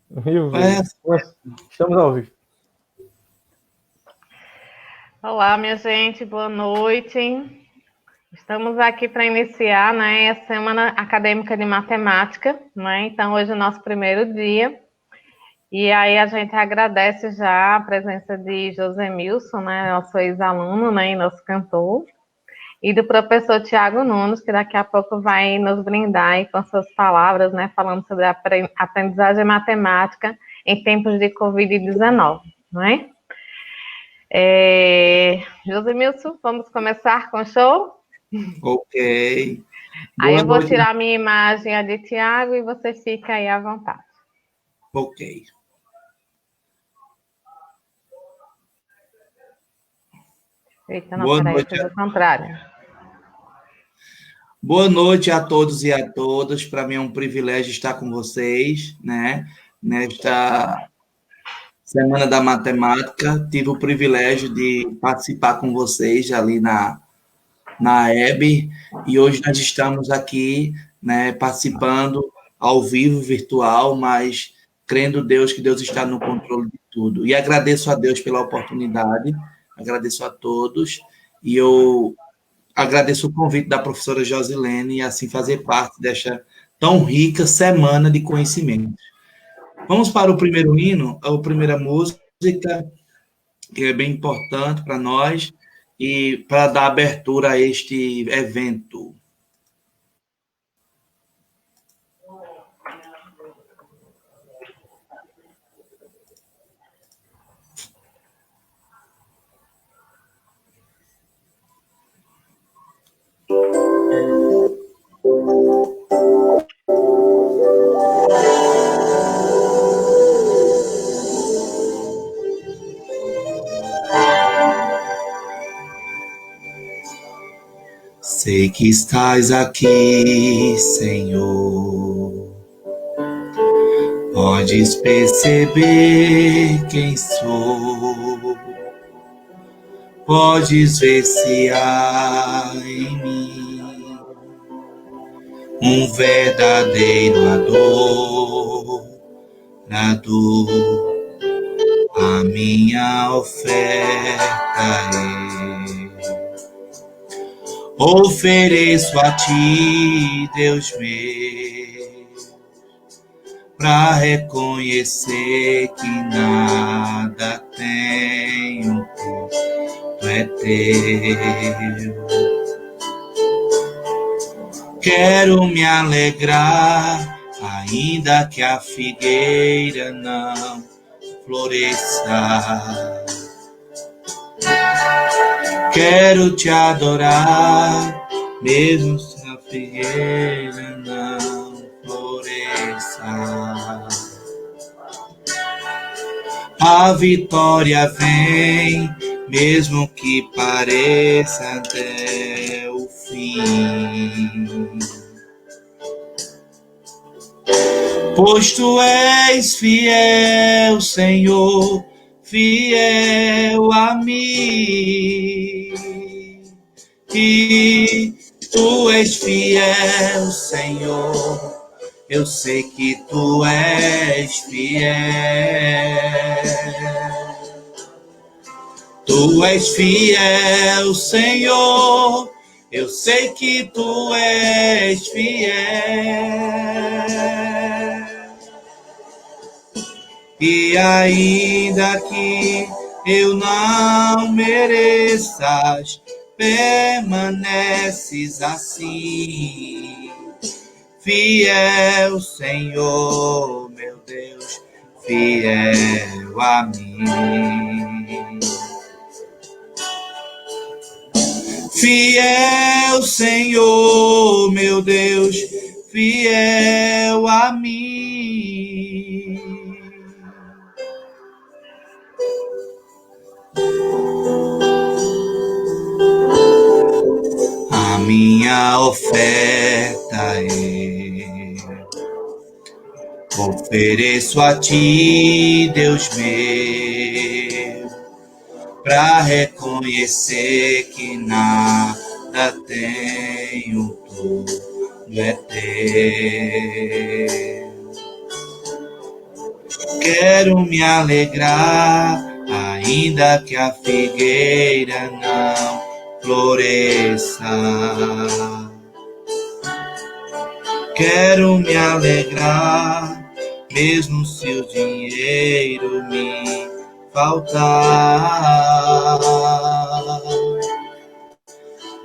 Viu, velho? Estamos ao vivo. Olá, minha gente, boa noite. Estamos aqui para iniciar, né, a Semana Acadêmica de Matemática, né? Então, hoje é o nosso primeiro dia. E aí a gente agradece já a presença de Josemilson, né, nosso ex-aluno, né, e nosso cantor, e do professor Tiago Nunes, que daqui a pouco vai nos brindar aí com suas palavras, né, falando sobre a aprendizagem matemática em tempos de Covid-19, não é? Josemilson, vamos começar com o show? Ok. Aí eu vou tirar minha imagem, a de Tiago, e você fica aí à vontade. Ok. Eita, não, peraí, fez o contrário. Boa noite a todos e a todas. Para mim é um privilégio estar com vocês, né? Nesta Semana da Matemática. Tive o privilégio de participar com vocês ali na EB, e hoje nós estamos aqui, né, participando ao vivo, virtual, mas crendo Deus que Deus está no controle de tudo. E agradeço a Deus pela oportunidade, agradeço a todos, e eu agradeço o convite da professora Josilene e assim fazer parte desta tão rica semana de conhecimento. Vamos para o primeiro hino, a primeira música, que é bem importante para nós e para dar abertura a este evento. Sei que estás aqui, Senhor. Podes perceber quem sou. Podes ver se há em mim um verdadeiro adorador. A minha oferta ofereço a ti, Deus meu, para reconhecer que nada tenho, tudo é teu. Quero me alegrar, ainda que a figueira não floresça. Quero te adorar, mesmo se a figueira não floresça. A vitória vem, mesmo que pareça até o fim. Pois tu és fiel, Senhor, fiel a mim. E tu és fiel, Senhor, eu sei que tu és fiel. Tu és fiel, Senhor, eu sei que tu és fiel. E ainda que eu não mereças, permaneces assim. Fiel, Senhor, meu Deus, fiel a mim. Fiel, Senhor, meu Deus, fiel a mim. A minha oferta ofereço a ti, Deus meu, para reconhecer que nada tenho, tudo é teu. Quero me alegrar, ainda que a figueira não floresça. Quero me alegrar, mesmo se o dinheiro me faltar.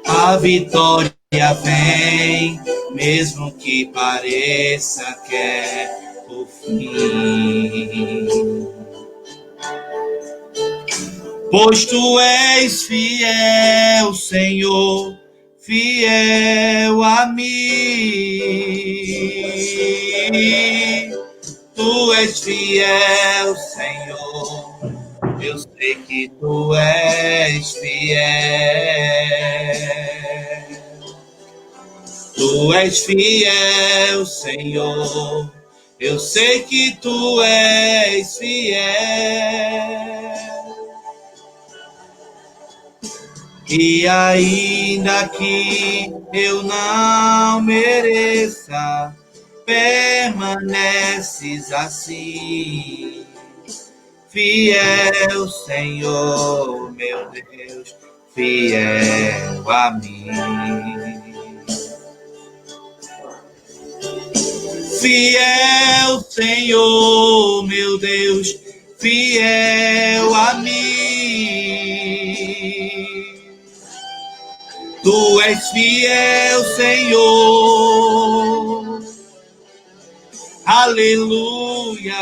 A vitória vem, mesmo que pareça que é o fim. Pois tu és fiel, Senhor, fiel a mim. Tu és fiel, Senhor, eu sei que tu és fiel. Tu és fiel, Senhor, eu sei que tu és fiel. E ainda que eu não mereça, permaneces assim. Fiel, Senhor, meu Deus, fiel a mim. Fiel, Senhor, meu Deus, fiel a mim. Tu és fiel, Senhor. Aleluia.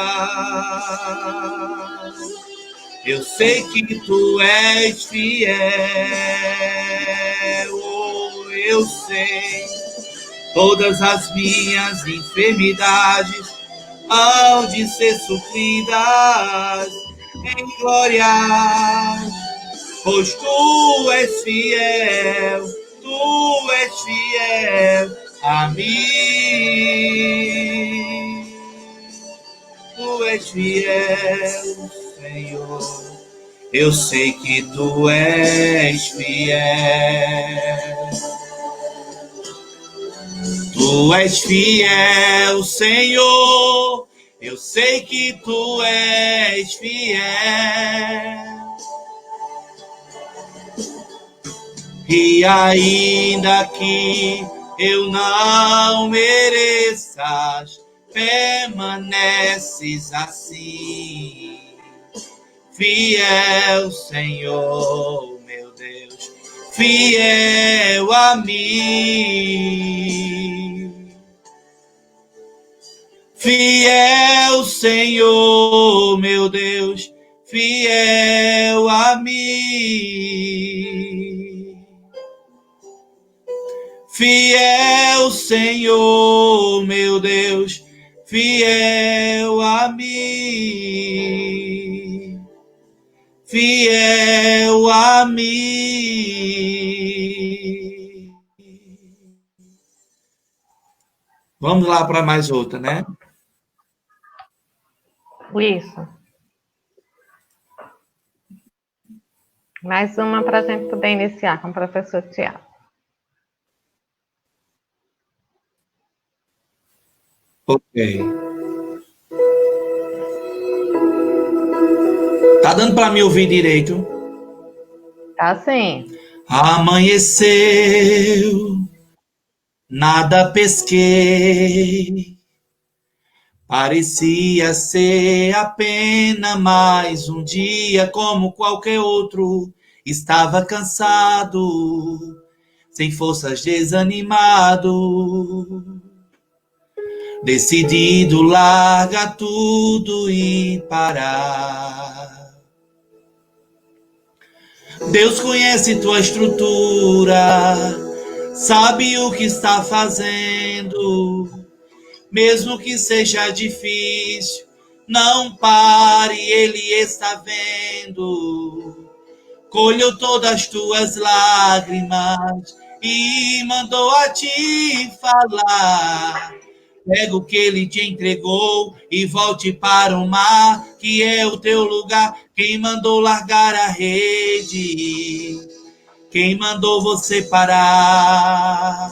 Eu sei que tu és fiel. Oh, eu sei. Todas as minhas enfermidades hão de ser supridas em glória, pois tu és fiel a mim. Tu és fiel, Senhor, eu sei que tu és fiel. Tu és fiel, Senhor, eu sei que tu és fiel. E ainda que eu não mereças, permaneces assim. Fiel, Senhor, meu Deus, fiel a mim. Fiel, Senhor, meu Deus, fiel a mim. Fiel, Senhor, meu Deus, fiel a mim. Fiel a mim. Vamos lá para mais outra, né? Isso. Mais uma para a gente poder iniciar com o professor Tiago. Ok. Tá dando para me ouvir direito? Tá sim. Amanheceu, nada pesquei. Parecia ser apenas mais um dia como qualquer outro. Estava cansado, sem forças, desanimado. Decidido largar tudo e parar. Deus conhece tua estrutura, sabe o que está fazendo. Mesmo que seja difícil, não pare, Ele está vendo. Colheu todas as tuas lágrimas e mandou a te falar. Pega o que Ele te entregou e volte para o mar, que é o teu lugar. Quem mandou largar a rede? Quem mandou você parar?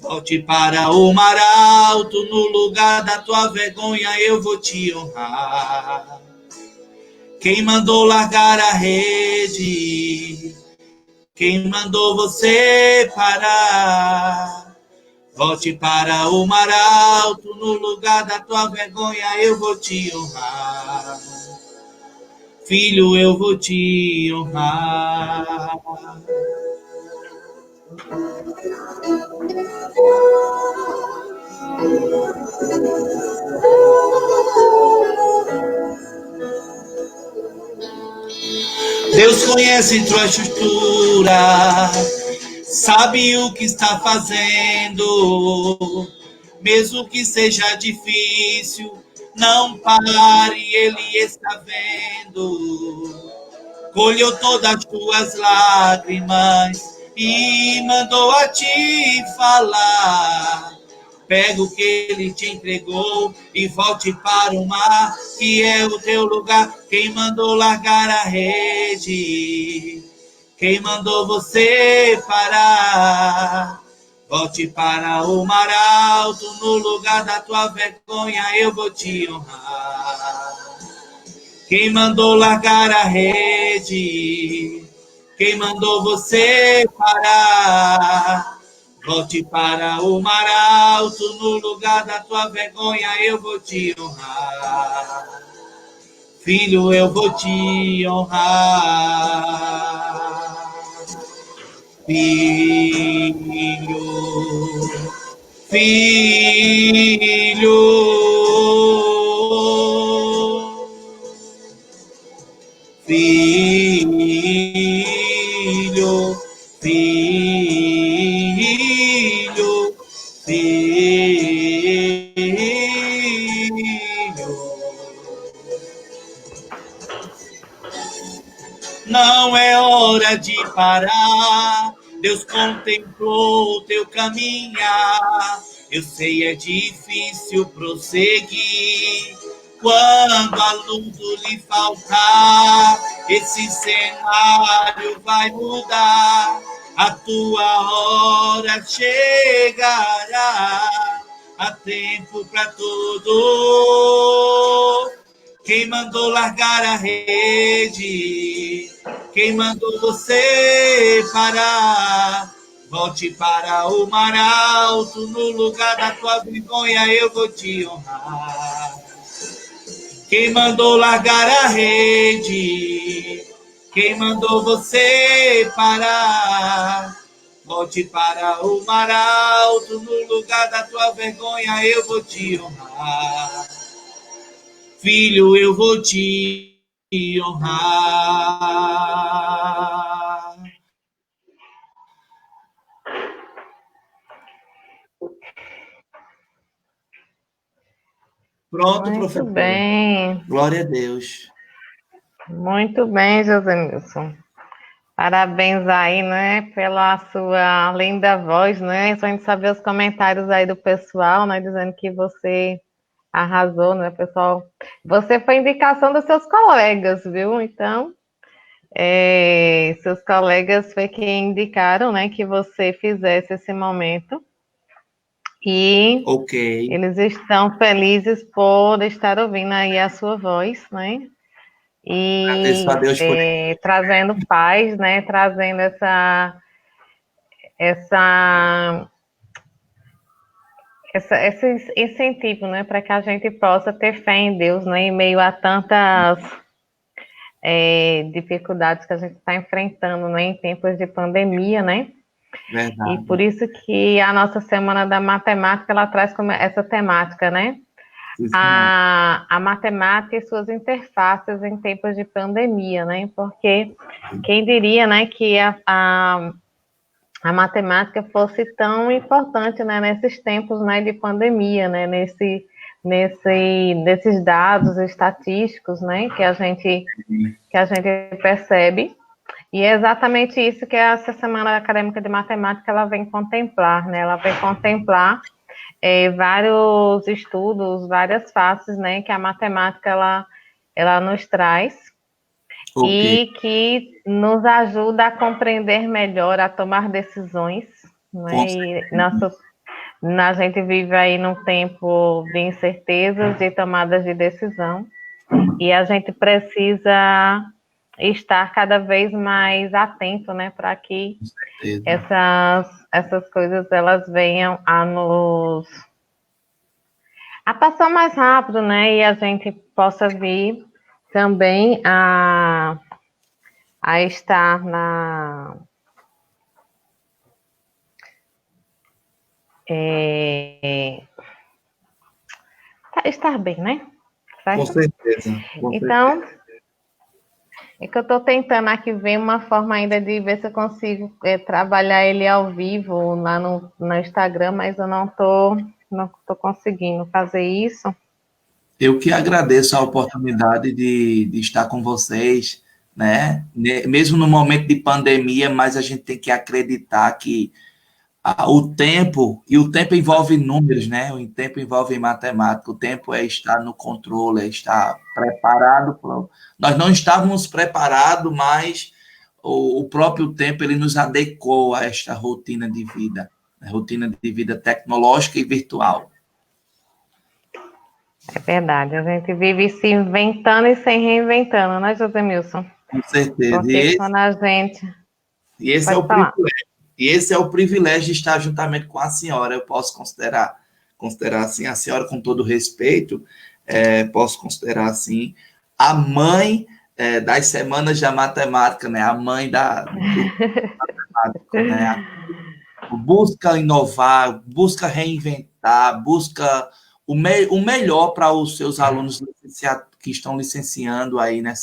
Volte para o mar alto, no lugar da tua vergonha eu vou te honrar. Quem mandou largar a rede? Quem mandou você parar? Volte para o mar alto, no lugar da tua vergonha eu vou te honrar. Filho, eu vou te honrar. Deus conhece tua estrutura, sabe o que está fazendo, mesmo que seja difícil, não pare, Ele está vendo. Colheu todas as tuas lágrimas e mandou a te falar. Pega o que Ele te entregou e volte para o mar, que é o teu lugar. Quem mandou largar a rede? Quem mandou você parar? Volte para o mar alto, no lugar da tua vergonha eu vou te honrar. Quem mandou largar a rede? Quem mandou você parar? Volte para o mar alto, no lugar da tua vergonha eu vou te honrar. Filho, eu vou te honrar. Filho, filho, filho, filho, filho. Não é hora de parar. Deus contemplou o teu caminhar. Eu sei é difícil prosseguir. Quando a luz lhe faltar, esse cenário vai mudar. A tua hora chegará. Há tempo para tudo. Quem mandou largar a rede? Quem mandou você parar? Volte para o mar alto, no lugar da tua vergonha eu vou te honrar. Quem mandou largar a rede? Quem mandou você parar? Volte para o mar alto, no lugar da tua vergonha eu vou te honrar. Filho, eu vou te honrar. Pronto, Muito professor. bem. Glória a Deus. Muito bem, Josenilson. Parabéns aí, né, pela sua linda voz, né? Só a gente saber os comentários aí do pessoal, né, dizendo que você arrasou, né, pessoal? Você foi indicação dos seus colegas, viu? Então, seus colegas foi quem indicaram, né, que você fizesse esse momento. E eles estão felizes por estar ouvindo aí a sua voz, né? E a Deus por trazendo paz, né? Trazendo esse incentivo, né? Para que a gente possa ter fé em Deus, né? Em meio a tantas dificuldades que a gente está enfrentando, né? Em tempos de pandemia, né? Verdade. E por isso que a nossa Semana da Matemática, ela traz como essa temática, né? A matemática e suas interfaces em tempos de pandemia, né? Porque quem diria, né, que a matemática fosse tão importante, né, nesses tempos, né, de pandemia, né, nesses dados estatísticos, né, que a gente percebe. E é exatamente isso que essa Semana Acadêmica de Matemática ela vem contemplar, né? Ela vem contemplar vários estudos, várias faces, né, que a matemática ela nos traz e que nos ajuda a compreender melhor, a tomar decisões, né? E A gente vive aí num tempo de incertezas, de tomadas de decisão, e a gente precisa estar cada vez mais atento, né, para que essas coisas elas venham a passar mais rápido, né, e a gente possa vir também a estar estar bem, né? Certo? Com certeza. Então, é que eu estou tentando aqui ver uma forma ainda de ver se eu consigo trabalhar ele ao vivo lá no Instagram, mas eu não tô conseguindo fazer isso. Eu que agradeço a oportunidade de estar com vocês, né? Mesmo no momento de pandemia, mas a gente tem que acreditar que o tempo envolve números, né? O tempo envolve matemática, o tempo é estar no controle, é estar preparado. Nós não estávamos preparados, mas o próprio tempo ele nos adequou a esta rotina de vida tecnológica e virtual. É verdade, a gente vive se inventando e se reinventando, né, Josemilson? Com certeza. Porque quando a gente... E esse é o privilégio. E esse é o privilégio de estar juntamente com a senhora. Eu posso considerar assim, a senhora, com todo respeito, posso considerar assim, a mãe das semanas da matemática, né? A mãe do matemático, né? Busca inovar, busca reinventar, busca o melhor para os seus alunos que estão licenciando aí na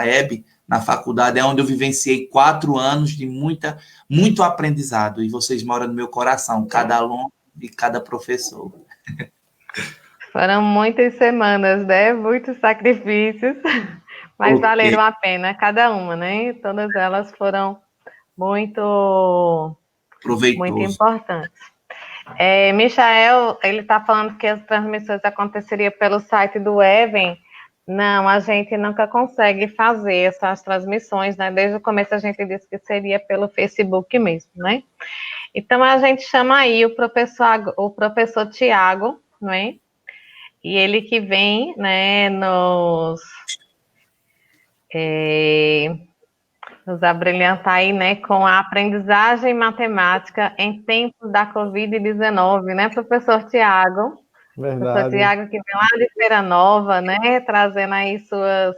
EB, na faculdade, é onde eu vivenciei 4 anos de muito aprendizado, e vocês moram no meu coração, cada aluno e cada professor. Foram muitas semanas, né? Muitos sacrifícios, mas valeram a pena, cada uma, né? Todas elas foram muito importantes. Michael, ele está falando que as transmissões aconteceriam pelo site do Even. Não, a gente nunca consegue fazer essas transmissões, né? Desde o começo a gente disse que seria pelo Facebook mesmo, né? Então a gente chama aí o professor Tiago, não é? E ele que vem, né, nos abrilhantar aí, né, com a aprendizagem matemática em tempos da Covid-19, né, professor Tiago? Verdade. Professor Tiago, que vem lá de Feira Nova, né, trazendo aí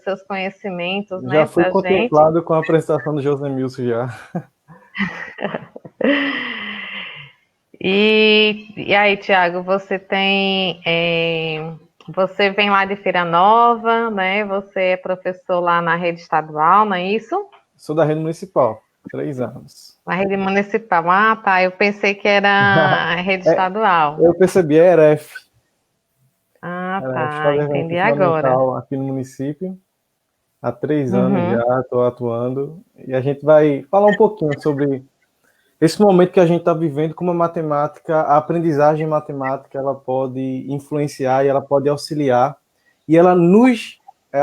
seus conhecimentos, já né, fui pra contemplado gente. com a apresentação do Josemilson já. E aí, Tiago, você vem lá de Feira Nova, né? Você é professor lá na rede estadual, não é isso? Sou da rede municipal, 3 anos. Na rede municipal. Ah, tá. Eu pensei que era a rede estadual. Eu percebi, é EREF. Ah, tá. Entendi agora. Aqui no município. Há 3 anos já estou atuando. E a gente vai falar um pouquinho sobre esse momento que a gente está vivendo, como a aprendizagem matemática, ela pode influenciar e ela pode auxiliar. E ela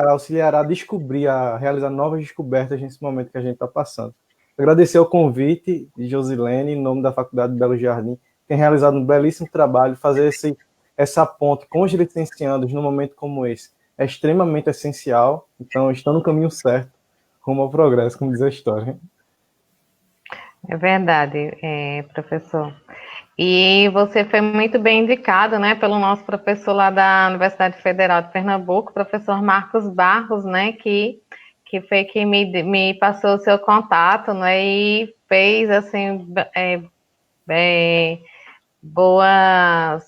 auxiliará a realizar novas descobertas nesse momento que a gente está passando. Agradecer o convite de Josilene, em nome da Faculdade de Belo Jardim, que tem realizado um belíssimo trabalho, fazer essa ponte com os licenciandos num momento como esse. É extremamente essencial, então estão no caminho certo, rumo ao progresso, como diz a história. É verdade, professor. E você foi muito bem indicado, né, pelo nosso professor lá da Universidade Federal de Pernambuco, professor Marcos Barros, né, que foi quem me passou o seu contato, né, e fez, assim, boas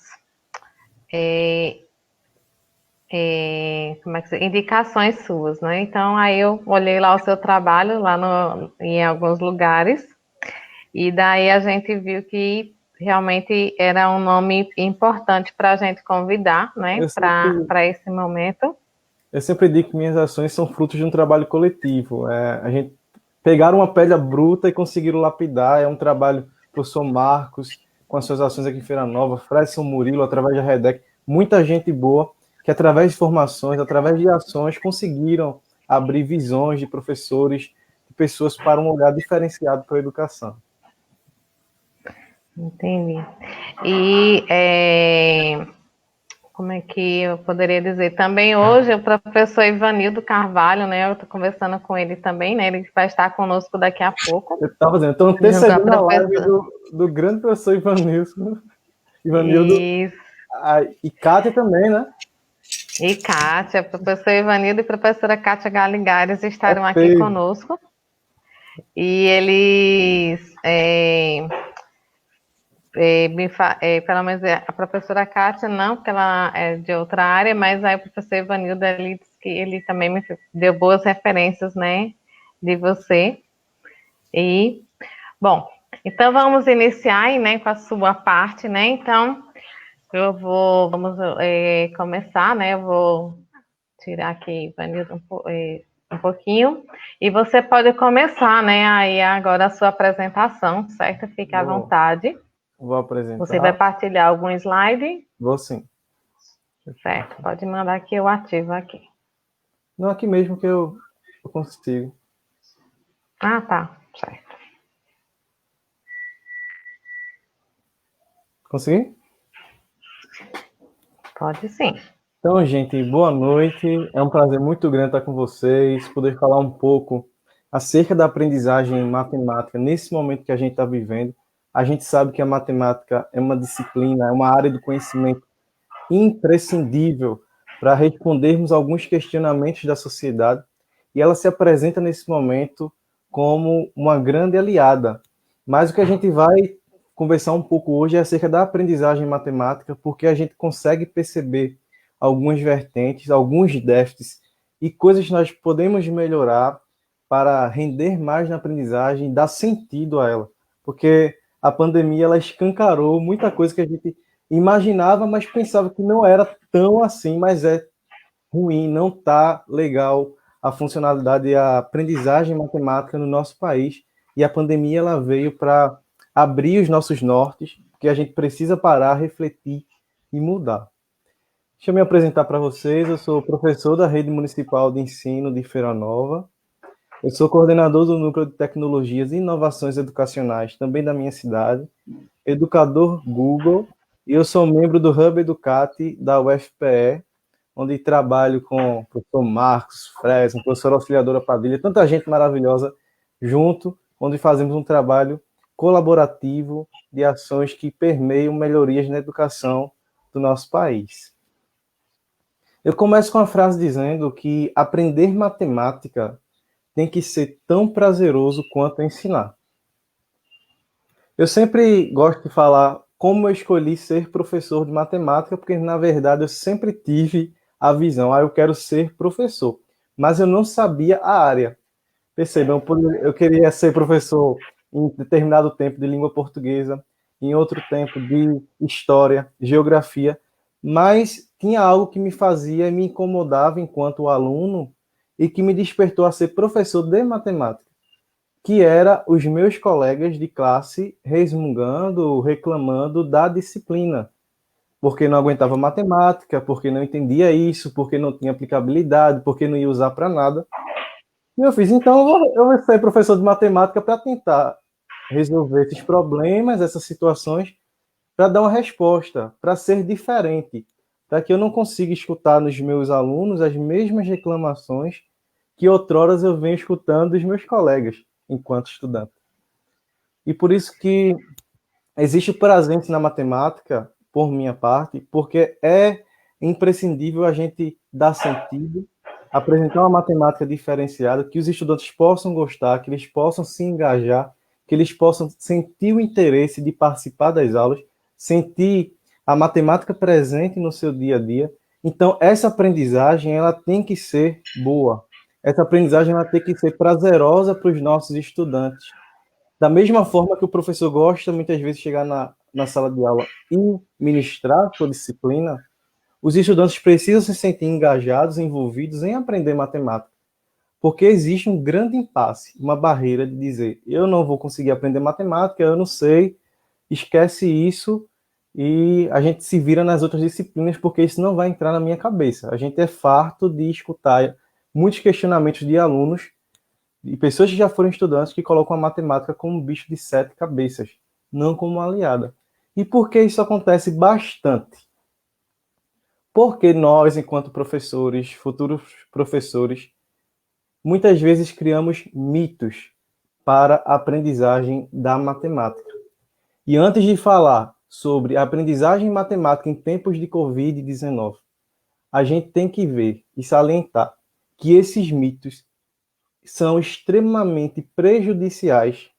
indicações suas, né? Então, aí eu olhei lá o seu trabalho lá em alguns lugares, e daí a gente viu que realmente era um nome importante para a gente convidar, né, para esse momento. Eu sempre digo que minhas ações são frutos de um trabalho coletivo. A gente pegaram uma pedra bruta e conseguiram lapidar. É um trabalho do professor Marcos, com as suas ações aqui em Feira Nova, Fredson Murilo, através da REDEC, muita gente boa, que através de formações, através de ações, conseguiram abrir visões de professores, de pessoas para um olhar diferenciado para a educação. Entendi. E como é que eu poderia dizer? Também hoje o professor Ivanildo Carvalho, né? Eu estou conversando com ele também, né? Ele vai estar conosco daqui a pouco. Eu estava dizendo, estou antecedendo a live do grande professor Ivanildo. Isso. E Kátia também, né? E Kátia, professor Ivanildo e professora Kátia Galigares estarão aqui conosco. E eles, pelo menos a professora Kátia não, porque ela é de outra área, mas aí o professor Ivanildo ali disse que ele também me deu boas referências, né, de você. E, bom, então vamos iniciar aí, né, com a sua parte, né, então vamos começar, né, eu vou tirar aqui, Ivanildo, um pouquinho, e você pode começar, né, aí agora a sua apresentação, certo? Fique à vontade. Vou apresentar. Você vai partilhar algum slide? Vou sim. Certo, pode mandar que eu ativo aqui. Não, aqui mesmo que eu consigo. Ah, tá, certo. Consegui? Pode sim. Então, gente, boa noite. É um prazer muito grande estar com vocês, poder falar um pouco acerca da aprendizagem em matemática nesse momento que a gente está vivendo. A gente sabe que a matemática é uma disciplina, é uma área do conhecimento imprescindível para respondermos alguns questionamentos da sociedade, e ela se apresenta nesse momento como uma grande aliada. Mas o que a gente vai conversar um pouco hoje é acerca da aprendizagem matemática, porque a gente consegue perceber algumas vertentes, alguns déficits e coisas que nós podemos melhorar para render mais na aprendizagem, dar sentido a ela. Porque a pandemia ela escancarou muita coisa que a gente imaginava, mas pensava que não era tão assim, mas é ruim, não está legal a funcionalidade e a aprendizagem matemática no nosso país. E a pandemia ela veio para abrir os nossos nortes, porque a gente precisa parar, refletir e mudar. Deixa eu me apresentar para vocês. Eu sou professor da Rede Municipal de Ensino de Feira Nova. Eu sou coordenador do Núcleo de Tecnologias e Inovações Educacionais, também da minha cidade, educador Google, e eu sou membro do Hub Educate da UFPE, onde trabalho com o professor Marcos Fresno, professora auxiliadora Padilha, tanta gente maravilhosa junto, onde fazemos um trabalho colaborativo de ações que permeiam melhorias na educação do nosso país. Eu começo com a frase dizendo que aprender matemática tem que ser tão prazeroso quanto ensinar. Eu sempre gosto de falar como eu escolhi ser professor de matemática, porque, na verdade, eu sempre tive a visão, eu quero ser professor, mas eu não sabia a área. Percebam, eu queria ser professor em determinado tempo de língua portuguesa, em outro tempo de história, geografia, mas tinha algo que me fazia e me incomodava enquanto aluno e que me despertou a ser professor de matemática, que era os meus colegas de classe resmungando, reclamando da disciplina, porque não aguentava matemática, porque não entendia isso, porque não tinha aplicabilidade, porque não ia usar para nada. E eu fiz, então eu vou ser professor de matemática para tentar resolver esses problemas, essas situações, para dar uma resposta, para ser diferente, para que eu não consiga escutar nos meus alunos as mesmas reclamações que outroras eu venho escutando dos meus colegas enquanto estudante. E por isso que existe o prazer na matemática, por minha parte, porque é imprescindível a gente dar sentido, apresentar uma matemática diferenciada, que os estudantes possam gostar, que eles possam se engajar, que eles possam sentir o interesse de participar das aulas, sentir a matemática presente no seu dia a dia. Então, essa aprendizagem ela tem que ser boa. Essa aprendizagem ela tem que ser prazerosa para os nossos estudantes. Da mesma forma que o professor gosta, muitas vezes, de chegar na sala de aula e ministrar sua disciplina, os estudantes precisam se sentir engajados, envolvidos em aprender matemática. Porque existe um grande impasse, uma barreira de dizer, eu não vou conseguir aprender matemática, eu não sei, esquece isso e a gente se vira nas outras disciplinas porque isso não vai entrar na minha cabeça. A gente é farto de escutar muitos questionamentos de alunos e pessoas que já foram estudantes que colocam a matemática como um bicho de 7 cabeças. não como aliada. E por que isso acontece bastante? Porque nós, enquanto professores, futuros professores, muitas vezes criamos mitos para a aprendizagem da matemática. E antes de falar sobre a aprendizagem matemática em tempos de Covid-19, a gente tem que ver e salientar que esses mitos são extremamente prejudiciais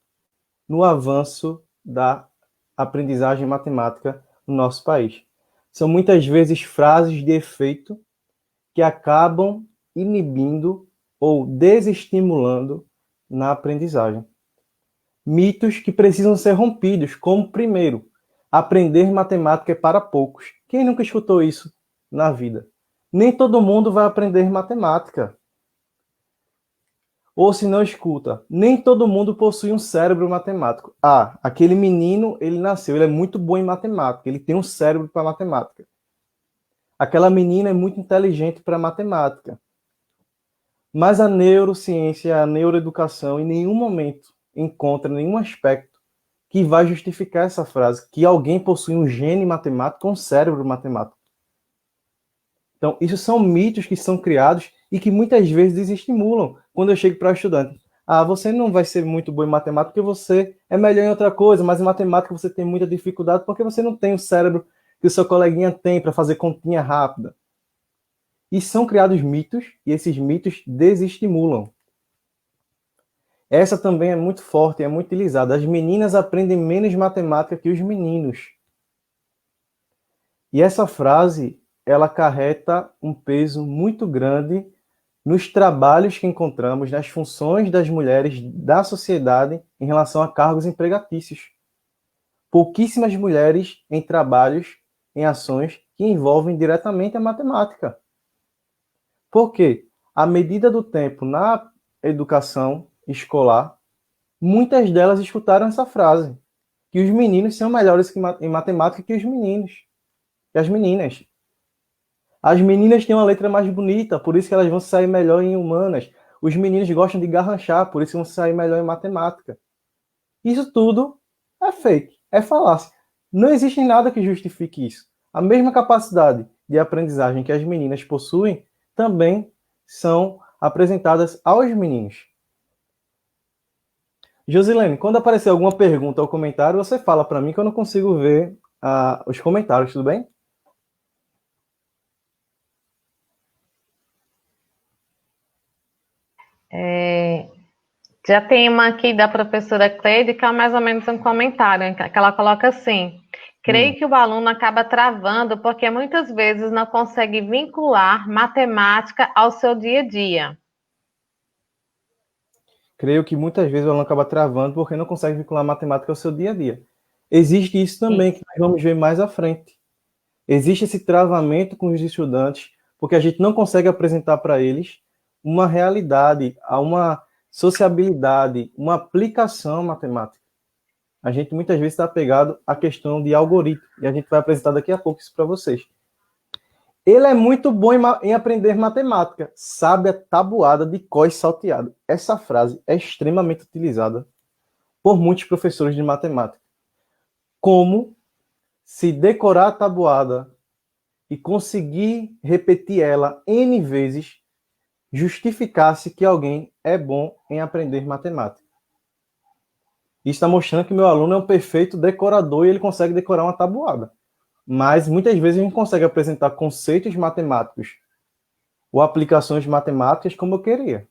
no avanço da aprendizagem matemática no nosso país. São muitas vezes frases de efeito que acabam inibindo ou desestimulando na aprendizagem. Mitos que precisam ser rompidos, como, primeiro, aprender matemática é para poucos. Quem nunca escutou isso na vida? Nem todo mundo vai aprender matemática. Ou se não escuta, nem todo mundo possui um cérebro matemático. Ah, aquele menino, ele nasceu, ele é muito bom em matemática, ele tem um cérebro para matemática. Aquela menina é muito inteligente para matemática. Mas a neurociência, a neuroeducação, em nenhum momento encontra nenhum aspecto que vai justificar essa frase, que alguém possui um gene matemático, um cérebro matemático. Então, isso são mitos que são criados e que muitas vezes desestimulam quando eu chego para o estudante. Ah, você não vai ser muito bom em matemática porque você é melhor em outra coisa, mas em matemática você tem muita dificuldade porque você não tem o cérebro que o seu coleguinha tem para fazer continha rápida. E são criados mitos, e esses mitos desestimulam. Essa também é muito forte, é muito utilizada. As meninas aprendem menos matemática que os meninos. E essa frase, ela acarreta um peso muito grande nos trabalhos que encontramos, nas funções das mulheres da sociedade em relação a cargos empregatícios. Pouquíssimas mulheres em trabalhos, em ações que envolvem diretamente a matemática. Por quê? À medida do tempo na educação escolar, muitas delas escutaram essa frase, que os meninos são melhores em matemática que os meninos, que as meninas. As meninas têm uma letra mais bonita, por isso que elas vão sair melhor em humanas. Os meninos gostam de garranchar, por isso que vão sair melhor em matemática. Isso tudo é fake, é falácia. Não existe nada que justifique isso. A mesma capacidade de aprendizagem que as meninas possuem também são apresentadas aos meninos. Josilene, quando aparecer alguma pergunta ou comentário, você fala para mim que eu não consigo ver os comentários, tudo bem? Já tem uma aqui da professora Cleide, que é mais ou menos um comentário, que ela coloca assim: creio que o aluno acaba travando porque muitas vezes não consegue vincular matemática ao seu dia a dia. Creio que muitas vezes o aluno acaba travando porque não consegue vincular matemática ao seu dia a dia. Existe isso também, que nós vamos ver mais à frente. Existe esse travamento com os estudantes porque a gente não consegue apresentar para eles uma realidade, uma sociabilidade, uma aplicação matemática. A gente muitas vezes está apegado à questão de algoritmo, e a gente vai apresentar daqui a pouco isso para vocês. Ele é muito bom em aprender matemática, sabe a tabuada de cós salteado. Essa frase é extremamente utilizada por muitos professores de matemática. Como se decorar a tabuada e conseguir repetir ela N vezes justificasse que alguém é bom em aprender matemática. Isso está mostrando que meu aluno é um perfeito decorador e ele consegue decorar uma tabuada. Mas muitas vezes a gente consegue apresentar conceitos matemáticos ou aplicações matemáticas como eu queria,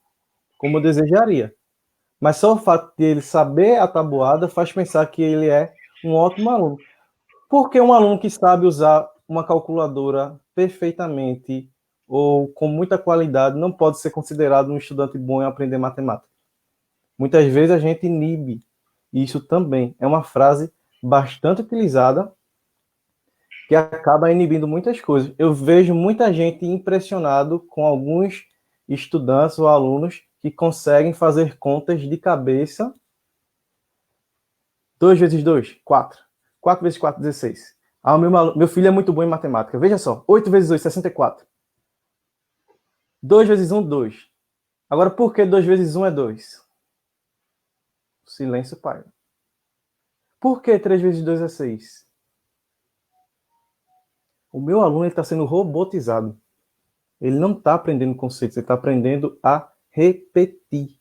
como eu desejaria. Mas só o fato de ele saber a tabuada faz pensar que ele é um ótimo aluno. Porque um aluno que sabe usar uma calculadora perfeitamente ou com muita qualidade não pode ser considerado um estudante bom em aprender matemática. Muitas vezes a gente inibe isso também. É uma frase bastante utilizada que acaba inibindo muitas coisas. Eu vejo muita gente impressionado com alguns estudantes ou alunos que conseguem fazer contas de cabeça. 2 vezes 2, 4. 4 vezes 4, 16. Ah, meu filho é muito bom em matemática. Veja só, 8 vezes 8, 64. 2 vezes 1, 2. Agora, por que 2 vezes 1 é 2? Silêncio, pai. Por que 3 vezes 2 é 6? O meu aluno está sendo robotizado. Ele não está aprendendo conceitos, ele está aprendendo a repetir.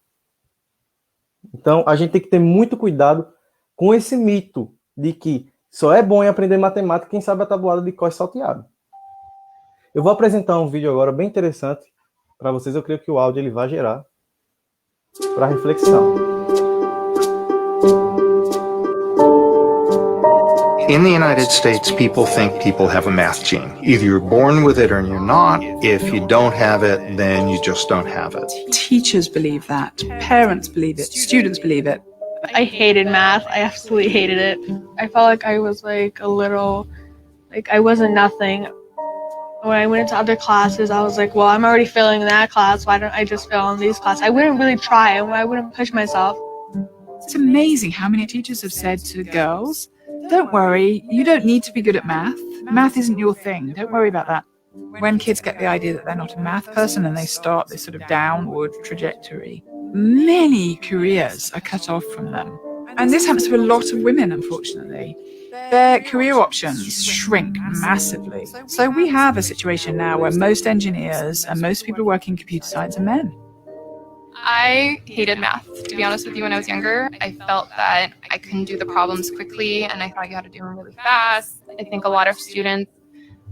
Então, a gente tem que ter muito cuidado com esse mito de que só é bom em aprender matemática quem sabe a tabuada de cós salteado. Eu vou apresentar um vídeo agora bem interessante para vocês. Eu creio que o áudio ele vai gerar para reflexão. In the United States, people think people have a math gene. Either you're born with it or you're not. If you don't have it, then you just don't have it. Teachers believe that. Parents believe it. Students believe it. I hated math. I absolutely hated it. I felt like I was like a little, like I wasn't nothing. When I went into other classes, I was like, well, I'm already failing in that class. Why don't I just fail in these classes? I wouldn't really try. I wouldn't push myself. It's amazing how many teachers have said to girls, don't worry, you don't need to be good at math. Math isn't your thing. Don't worry about that. When kids get the idea that they're not a math person and they start this sort of downward trajectory, many careers are cut off from them. And this happens to a lot of women, unfortunately. Their career options shrink massively. So we have a situation now where most engineers and most people working in computer science are men. I hated math, to be honest with you. When I was younger, I felt that I couldn't do the problems quickly, and I thought you had to do them really fast. I think a lot of students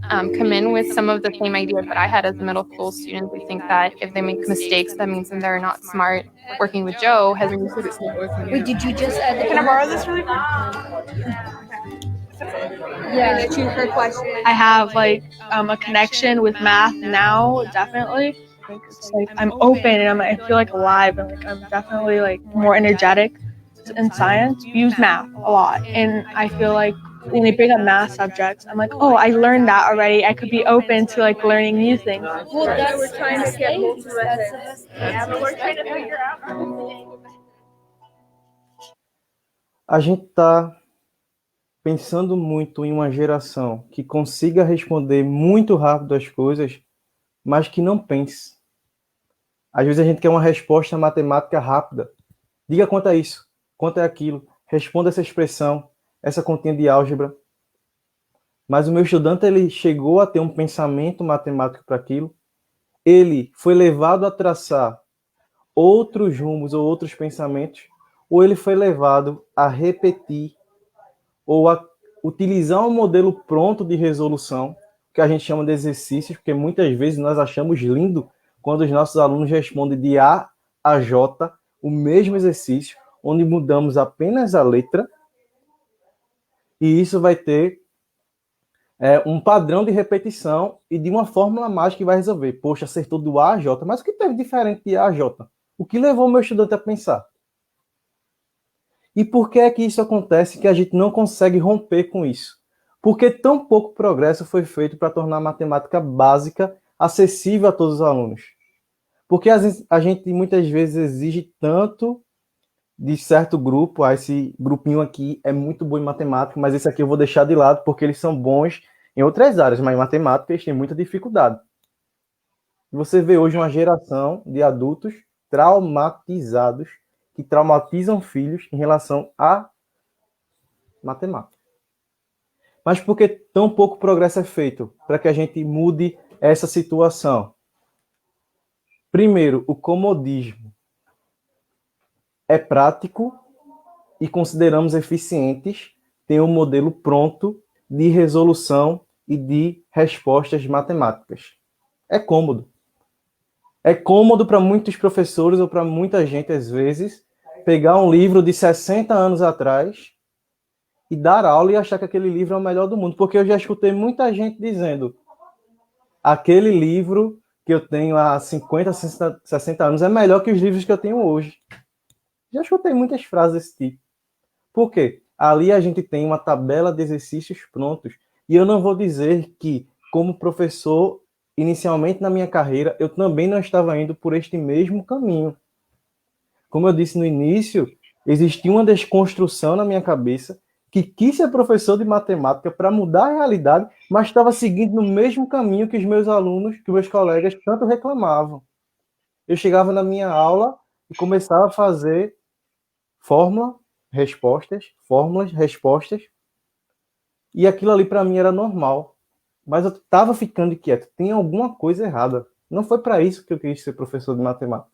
come in with some of the same ideas that I had as a middle school student. They think that if they make mistakes, that means that they're not smart. Working with Joe has been Wait, did you just add the Can I borrow this really quick? Yeah, choose her question. I have like a connection with math now, definitely. It's like I'm open and I feel like alive and like I'm definitely like more energetic in science. Use math a lot, and I feel like when they bring up math subjects, I'm like, oh, I learned that already. I could be open to like learning new things. Well, that's we're trying to get both of us. Yeah, but we're trying to figure out everything. A gente está pensando muito em uma geração que consiga responder muito rápido as coisas, mas que não pense. Às vezes a gente quer uma resposta matemática rápida. Diga quanto é isso, quanto é aquilo, responda essa expressão, essa continha de álgebra. Mas o meu estudante, ele chegou a ter um pensamento matemático para aquilo, ele foi levado a traçar outros rumos ou outros pensamentos, ou ele foi levado a repetir ou a utilizar um modelo pronto de resolução, que a gente chama de exercícios, porque muitas vezes nós achamos lindo quando os nossos alunos respondem de A a J o mesmo exercício, onde mudamos apenas a letra, e isso vai ter um padrão de repetição e de uma fórmula mágica que vai resolver. Poxa, acertou do A a J, mas o que teve diferente de A a J? O que levou o meu estudante a pensar? E por que é que isso acontece que a gente não consegue romper com isso? Porque tão pouco progresso foi feito para tornar a matemática básica acessível a todos os alunos. Porque a gente muitas vezes exige tanto de certo grupo, esse grupinho aqui é muito bom em matemática, mas esse aqui eu vou deixar de lado porque eles são bons em outras áreas, mas em matemática eles têm muita dificuldade. Você vê hoje uma geração de adultos traumatizados, que traumatizam filhos em relação à matemática. Mas por que tão pouco progresso é feito para que a gente mude essa situação? Primeiro, o comodismo. É prático e consideramos eficientes ter um modelo pronto de resolução e de respostas matemáticas. É cômodo. É cômodo para muitos professores ou para muita gente, às vezes, pegar um livro de 60 anos atrás e dar aula e achar que aquele livro é o melhor do mundo. Porque eu já escutei muita gente dizendo aquele livro que eu tenho há 50, 60 anos é melhor que os livros que eu tenho hoje. Já escutei muitas frases desse tipo. Por quê? Ali a gente tem uma tabela de exercícios prontos. E eu não vou dizer que, como professor, inicialmente na minha carreira, eu também não estava indo por este mesmo caminho. Como eu disse no início, existia uma desconstrução na minha cabeça que quis ser professor de matemática para mudar a realidade, mas estava seguindo no mesmo caminho que os meus alunos, que meus colegas tanto reclamavam. Eu chegava na minha aula e começava a fazer fórmula respostas, fórmulas, respostas, e aquilo ali para mim era normal. Mas eu estava ficando inquieto, tem alguma coisa errada. Não foi para isso que eu quis ser professor de matemática.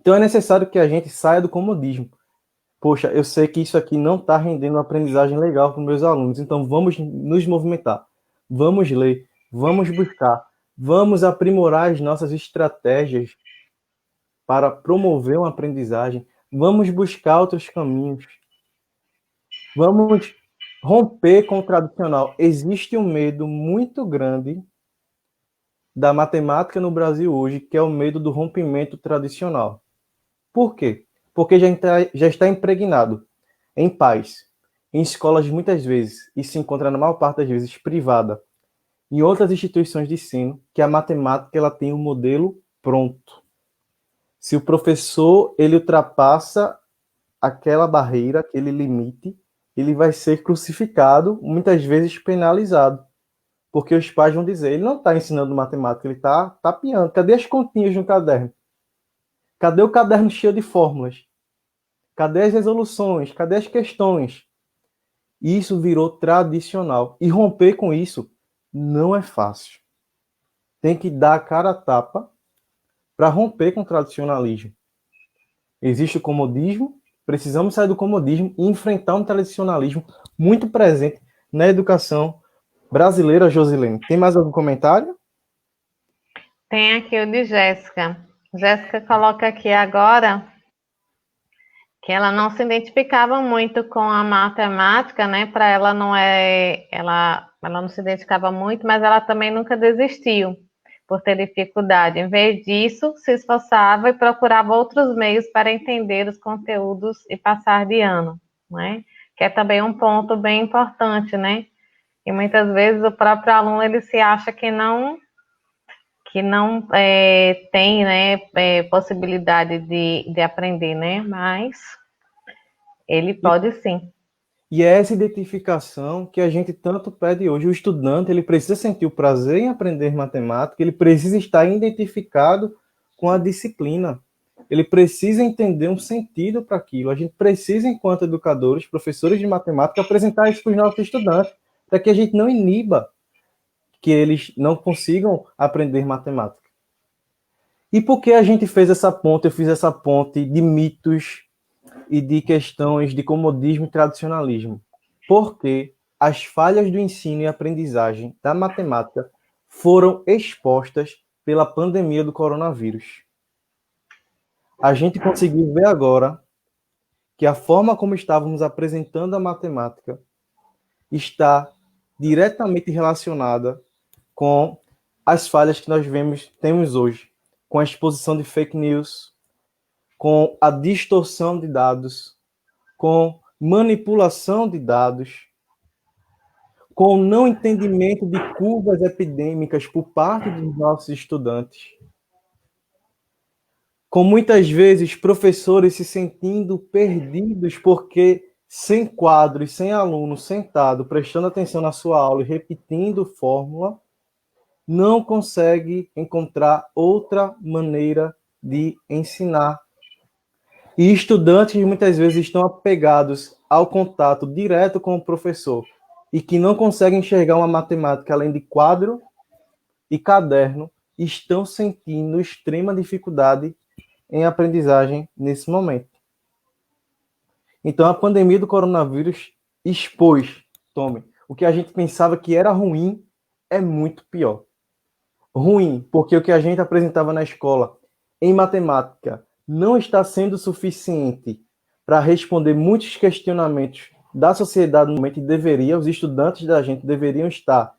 Então é necessário que a gente saia do comodismo. Poxa, eu sei que isso aqui não está rendendo uma aprendizagem legal para os meus alunos, então vamos nos movimentar, vamos ler, vamos buscar, vamos aprimorar as nossas estratégias para promover uma aprendizagem, vamos buscar outros caminhos, vamos romper com o tradicional. Existe um medo muito grande da matemática no Brasil hoje, que é o medo do rompimento tradicional. Por quê? Porque já está impregnado em pais, em escolas muitas vezes, e se encontra na maior parte das vezes privada, em outras instituições de ensino, que a matemática ela tem um modelo pronto. Se o professor ele ultrapassa aquela barreira, aquele limite, ele vai ser crucificado, muitas vezes penalizado. Porque os pais vão dizer, ele não está ensinando matemática, ele está tapeando. Cadê as continhas no caderno? Cadê o caderno cheio de fórmulas? Cadê as resoluções? Cadê as questões? Isso virou tradicional. E romper com isso não é fácil. Tem que dar a cara a tapa para romper com o tradicionalismo. Existe o comodismo, precisamos sair do comodismo e enfrentar um tradicionalismo muito presente na educação brasileira. Josilene, tem mais algum comentário? Tem aqui o de Jéssica. Jéssica coloca aqui agora que ela não se identificava muito com a matemática, né? Para ela não é, ela não se identificava muito, mas ela também nunca desistiu por ter dificuldade. Em vez disso, se esforçava e procurava outros meios para entender os conteúdos e passar de ano, né? Que é também um ponto bem importante, né? E muitas vezes o próprio aluno ele se acha que não tem, né, possibilidade de aprender, né? Mas ele pode sim. E é essa identificação que a gente tanto pede hoje. O estudante ele precisa sentir o prazer em aprender matemática, ele precisa estar identificado com a disciplina, ele precisa entender um sentido para aquilo. A gente precisa, enquanto educadores, professores de matemática, apresentar isso para os nossos estudantes, para que a gente não iniba que eles não consigam aprender matemática. E por que a gente fez essa ponte? Eu fiz essa ponte de mitos e de questões de comodismo e tradicionalismo. Porque as falhas do ensino e aprendizagem da matemática foram expostas pela pandemia do coronavírus. A gente conseguiu ver agora que a forma como estávamos apresentando a matemática está diretamente relacionada com as falhas que nós temos hoje, com a exposição de fake news, com a distorção de dados, com manipulação de dados, com o não entendimento de curvas epidêmicas por parte dos nossos estudantes, com muitas vezes professores se sentindo perdidos porque sem quadro e sem aluno sentado, prestando atenção na sua aula e repetindo fórmula, não consegue encontrar outra maneira de ensinar. E estudantes muitas vezes estão apegados ao contato direto com o professor e que não conseguem enxergar uma matemática além de quadro e caderno, estão sentindo extrema dificuldade em aprendizagem nesse momento. Então a pandemia do coronavírus expôs, o que a gente pensava que era ruim é muito pior. Ruim, porque o que a gente apresentava na escola em matemática não está sendo suficiente para responder muitos questionamentos da sociedade no momento, e os estudantes da gente deveriam estar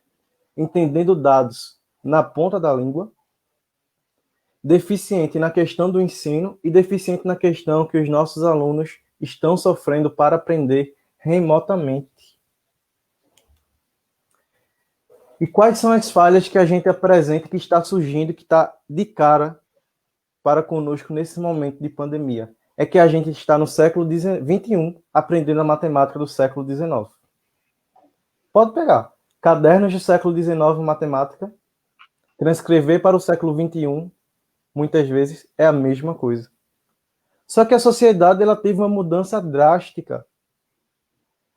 entendendo dados na ponta da língua, deficiente na questão do ensino e deficiente na questão que os nossos alunos estão sofrendo para aprender remotamente. E quais são as falhas que a gente apresenta, que está surgindo, que está de cara para conosco nesse momento de pandemia? É que a gente está no século XXI aprendendo a matemática do século XIX. Pode pegar. Cadernos do século XIX, matemática, transcrever para o século XXI, muitas vezes, é a mesma coisa. Só que a sociedade ela teve uma mudança drástica.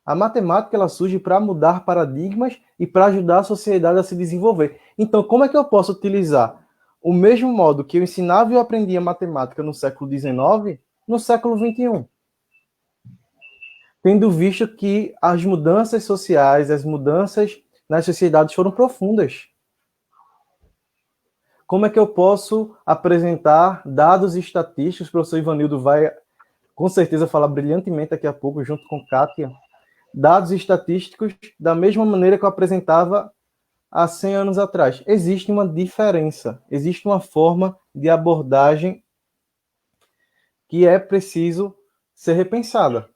A matemática ela surge para mudar paradigmas e para ajudar a sociedade a se desenvolver. Então, como é que eu posso utilizar o mesmo modo que eu ensinava e eu aprendia matemática no século XIX, no século XXI? Tendo visto que as mudanças sociais, as mudanças nas sociedades foram profundas. Como é que eu posso apresentar dados estatísticos? O professor Ivanildo vai, com certeza, falar brilhantemente daqui a pouco, junto com Kátia. Dados estatísticos da mesma maneira que eu apresentava há 100 anos atrás. Existe uma diferença, existe uma forma de abordagem que é preciso ser repensada.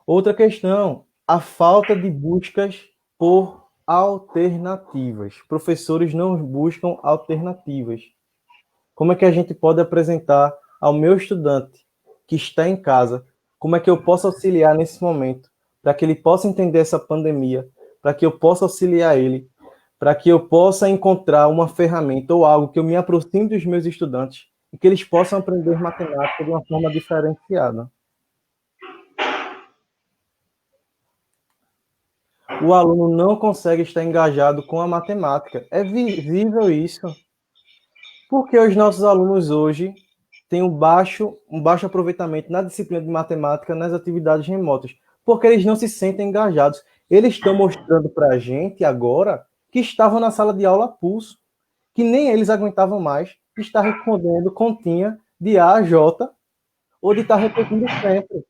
Outra questão, a falta de buscas por alternativas. Professores não buscam alternativas. Como é que a gente pode apresentar ao meu estudante que está em casa, como é que eu posso auxiliar nesse momento, para que ele possa entender essa pandemia, para que eu possa auxiliar ele, para que eu possa encontrar uma ferramenta ou algo que eu me aproxime dos meus estudantes e que eles possam aprender matemática de uma forma diferenciada. O aluno não consegue estar engajado com a matemática. É visível isso. Porque os nossos alunos hoje têm um baixo aproveitamento na disciplina de matemática, nas atividades remotas. Porque eles não se sentem engajados. Eles estão mostrando para a gente agora que estavam na sala de aula a pulso, que nem eles aguentavam mais estar respondendo continha de A a J ou de estar repetindo sempre.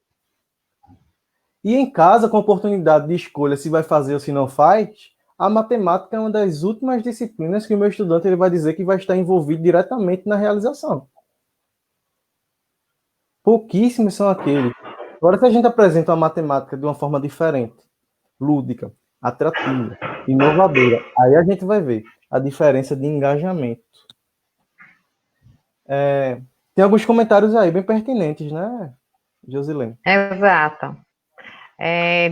E em casa, com a oportunidade de escolha se vai fazer ou se não faz, a matemática é uma das últimas disciplinas que o meu estudante ele vai dizer que vai estar envolvido diretamente na realização. Pouquíssimos são aqueles. Agora, se a gente apresenta a matemática de uma forma diferente, lúdica, atrativa, inovadora, aí a gente vai ver a diferença de engajamento. Tem alguns comentários aí bem pertinentes, né, Josilene? Exato.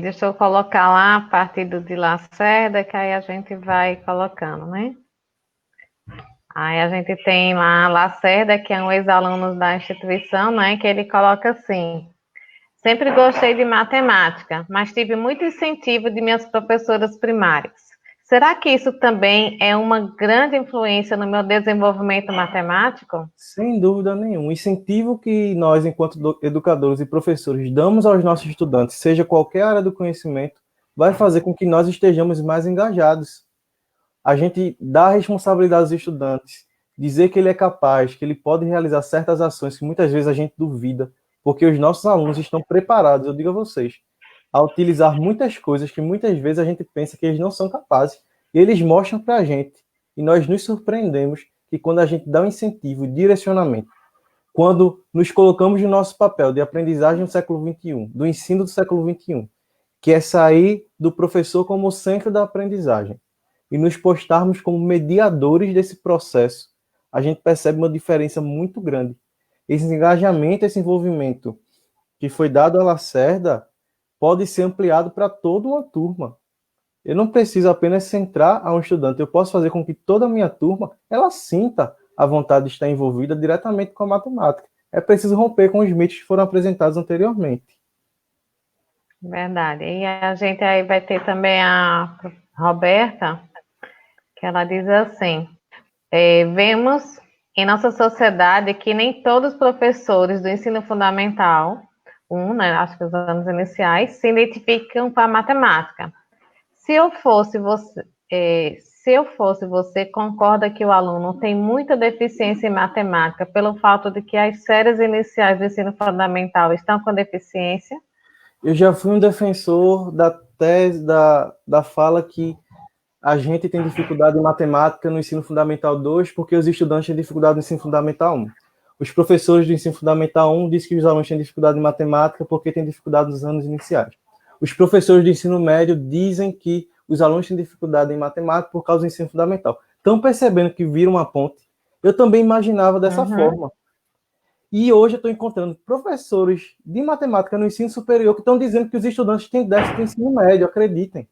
Deixa eu colocar lá a partir do de Lacerda, que aí a gente vai colocando, né? Aí a gente tem lá Lacerda, que é um ex-aluno da instituição, né? Que ele coloca assim: sempre gostei de matemática, mas tive muito incentivo de minhas professoras primárias. Será que isso também é uma grande influência no meu desenvolvimento matemático? Sem dúvida nenhuma. O incentivo que nós, enquanto educadores e professores, damos aos nossos estudantes, seja qualquer área do conhecimento, vai fazer com que nós estejamos mais engajados. A gente dá a responsabilidade aos estudantes, dizer que ele é capaz, que ele pode realizar certas ações que muitas vezes a gente duvida, porque os nossos alunos estão preparados, eu digo a vocês, a utilizar muitas coisas que muitas vezes a gente pensa que eles não são capazes, e eles mostram para a gente, e nós nos surpreendemos que quando a gente dá um incentivo, direcionamento, quando nos colocamos no nosso papel de aprendizagem do século XXI, do ensino do século XXI, que é sair do professor como centro da aprendizagem, e nos postarmos como mediadores desse processo, a gente percebe uma diferença muito grande. Esse engajamento, esse envolvimento que foi dado a Lacerda, pode ser ampliado para toda uma turma. Eu não preciso apenas centrar a um estudante, eu posso fazer com que toda a minha turma ela sinta a vontade de estar envolvida diretamente com a matemática. É preciso romper com os mitos que foram apresentados anteriormente. Verdade. E a gente aí vai ter também a Roberta, que ela diz assim: vemos em nossa sociedade que nem todos os professores do ensino fundamental, né, acho que os anos iniciais, se identificam com a matemática. Se eu fosse você, concorda que o aluno tem muita deficiência em matemática pelo fato de que as séries iniciais do ensino fundamental estão com deficiência? Eu já fui um defensor da tese, da fala que a gente tem dificuldade em matemática no ensino fundamental 2 porque os estudantes têm dificuldade no ensino fundamental 1. Os professores do ensino fundamental 1 dizem que os alunos têm dificuldade em matemática porque têm dificuldade nos anos iniciais. Os professores do ensino médio dizem que os alunos têm dificuldade em matemática por causa do ensino fundamental. Estão percebendo que vira uma ponte? Eu também imaginava dessa forma. E hoje eu estou encontrando professores de matemática no ensino superior que estão dizendo que os estudantes têm déficit no ensino médio, acreditem.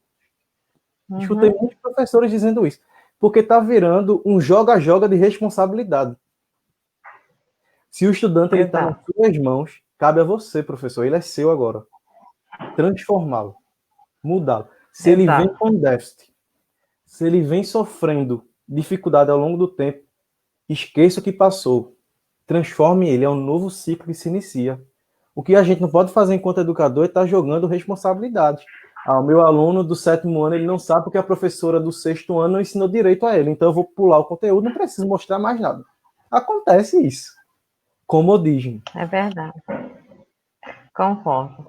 Escutei muitos professores dizendo isso. Porque está virando um joga-joga de responsabilidade. Se o estudante está nas Exato. suas mãos, cabe a você, professor, ele é seu agora. Transformá-lo, mudá-lo. Se ele vem Exato. com déficit, se ele vem sofrendo dificuldade ao longo do tempo, esqueça o que passou. Transforme ele, é um novo ciclo que se inicia. O que a gente não pode fazer enquanto educador é estar jogando responsabilidade. O meu aluno do 7º ano, ele não sabe porque a professora do 6º ano não ensinou direito a ele, então eu vou pular o conteúdo, não preciso mostrar mais nada. Acontece isso. Comodismo. É verdade. Concordo.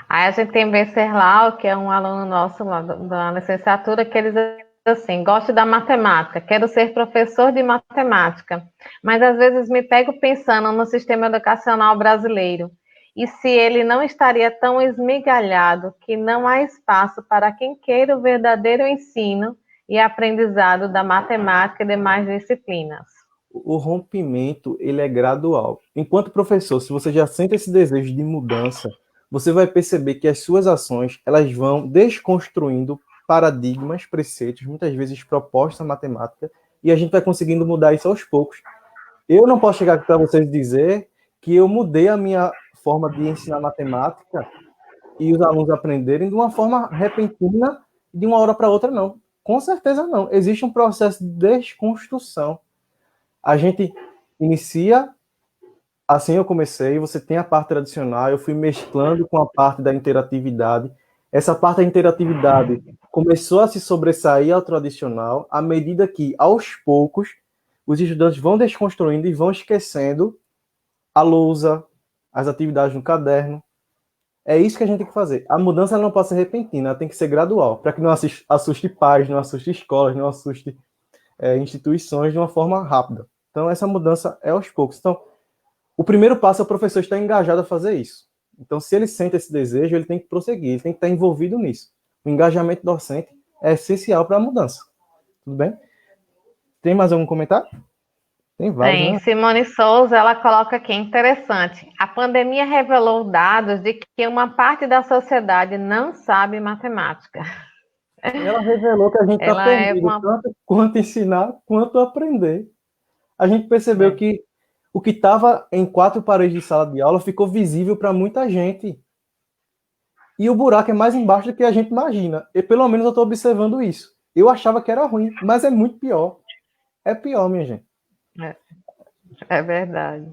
Aí a gente tem Venceslau, que é um aluno nosso lá da licenciatura, que ele diz assim, gosto da matemática, quero ser professor de matemática, mas às vezes me pego pensando no sistema educacional brasileiro, e se ele não estaria tão esmigalhado que não há espaço para quem queira o verdadeiro ensino e aprendizado da matemática e demais disciplinas. O rompimento, ele é gradual. Enquanto professor, se você já sente esse desejo de mudança, você vai perceber que as suas ações, elas vão desconstruindo paradigmas, preceitos, muitas vezes propostas na matemática, e a gente vai conseguindo mudar isso aos poucos. Eu não posso chegar aqui para vocês dizer que eu mudei a minha forma de ensinar matemática e os alunos aprenderem de uma forma repentina, de uma hora para outra, não. Com certeza não. Existe um processo de desconstrução. A gente inicia, assim eu comecei, você tem a parte tradicional, eu fui mesclando com a parte da interatividade. Essa parte da interatividade começou a se sobressair ao tradicional, à medida que, aos poucos, os estudantes vão desconstruindo e vão esquecendo a lousa, as atividades no caderno. É isso que a gente tem que fazer. A mudança ela não pode ser repentina, ela tem que ser gradual, para que não assuste pais, não assuste escolas, não assuste instituições de uma forma rápida. Então, essa mudança é aos poucos. Então, o primeiro passo é o professor estar engajado a fazer isso. Então, se ele sente esse desejo, ele tem que prosseguir, ele tem que estar envolvido nisso. O engajamento docente é essencial para a mudança. Tudo bem? Tem mais algum comentário? Tem vários, Tem. né? Simone Souza, ela coloca aqui, interessante. A pandemia revelou dados de que uma parte da sociedade não sabe matemática. Ela revelou que a gente está Ela é perdido, uma... tanto quanto ensinar, quanto aprender. A gente percebeu que o que estava em 4 paredes de sala de aula ficou visível para muita gente. E o buraco é mais embaixo do que a gente imagina. E pelo menos eu estou observando isso. Eu achava que era ruim, mas é muito pior. É pior, minha gente. É verdade.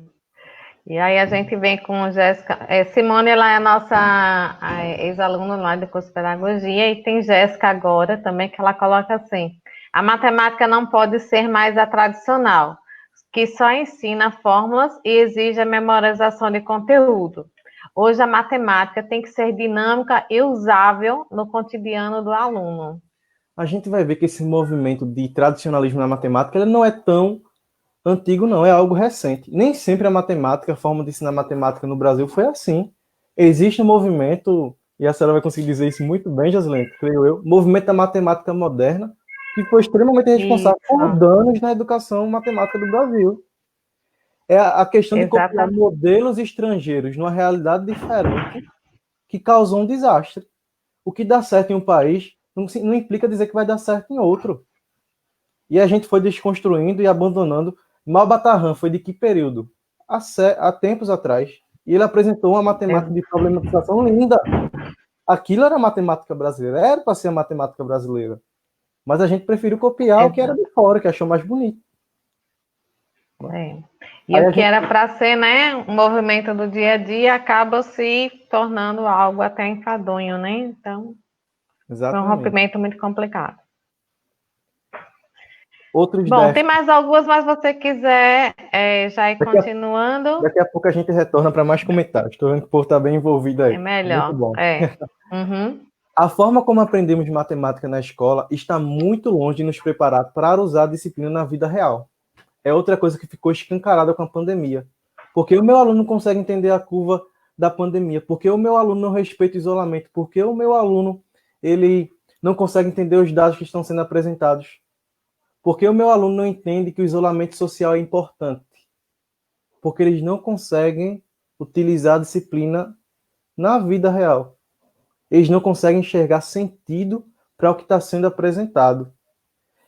E aí a gente vem com Jéssica. Simone, ela é a nossa ex-aluna lá do curso de pedagogia, e tem Jéssica agora também, que ela coloca assim: a matemática não pode ser mais a tradicional, que só ensina fórmulas e exige a memorização de conteúdo. Hoje a matemática tem que ser dinâmica e usável no cotidiano do aluno. A gente vai ver que esse movimento de tradicionalismo na matemática ele não é tão antigo, não, é algo recente. Nem sempre a matemática, a forma de ensinar matemática no Brasil foi assim. Existe um movimento, e a senhora vai conseguir dizer isso muito bem, Josilene, creio eu, movimento da matemática moderna, que foi extremamente responsável por danos na educação matemática do Brasil. É a questão de copiar modelos estrangeiros numa realidade diferente que causou um desastre. O que dá certo em um país não implica dizer que vai dar certo em outro. E a gente foi desconstruindo e abandonando. Malbatarran foi de que período? Há tempos atrás. E ele apresentou uma matemática de problematização linda. Aquilo era matemática brasileira. Era para ser a matemática brasileira. Mas a gente preferiu copiar o que era de fora, que achou mais bonito. E aí o que era para ser, né, um movimento do dia a dia acaba se tornando algo até enfadonho, né? Então, exatamente. Foi um rompimento muito complicado. Outros Bom, tem mais algumas, mas se você quiser já ir continuando. Daqui a pouco a gente retorna para mais comentários. Estou vendo que o povo está bem envolvido aí. É melhor. Muito bom. Uhum. A forma como aprendemos matemática na escola está muito longe de nos preparar para usar a disciplina na vida real. É outra coisa que ficou escancarada com a pandemia. Porque o meu aluno não consegue entender a curva da pandemia? Porque o meu aluno não respeita o isolamento? Porque o meu aluno ele não consegue entender os dados que estão sendo apresentados? Porque o meu aluno não entende que o isolamento social é importante? Porque eles não conseguem utilizar a disciplina na vida real. Eles não conseguem enxergar sentido para o que está sendo apresentado.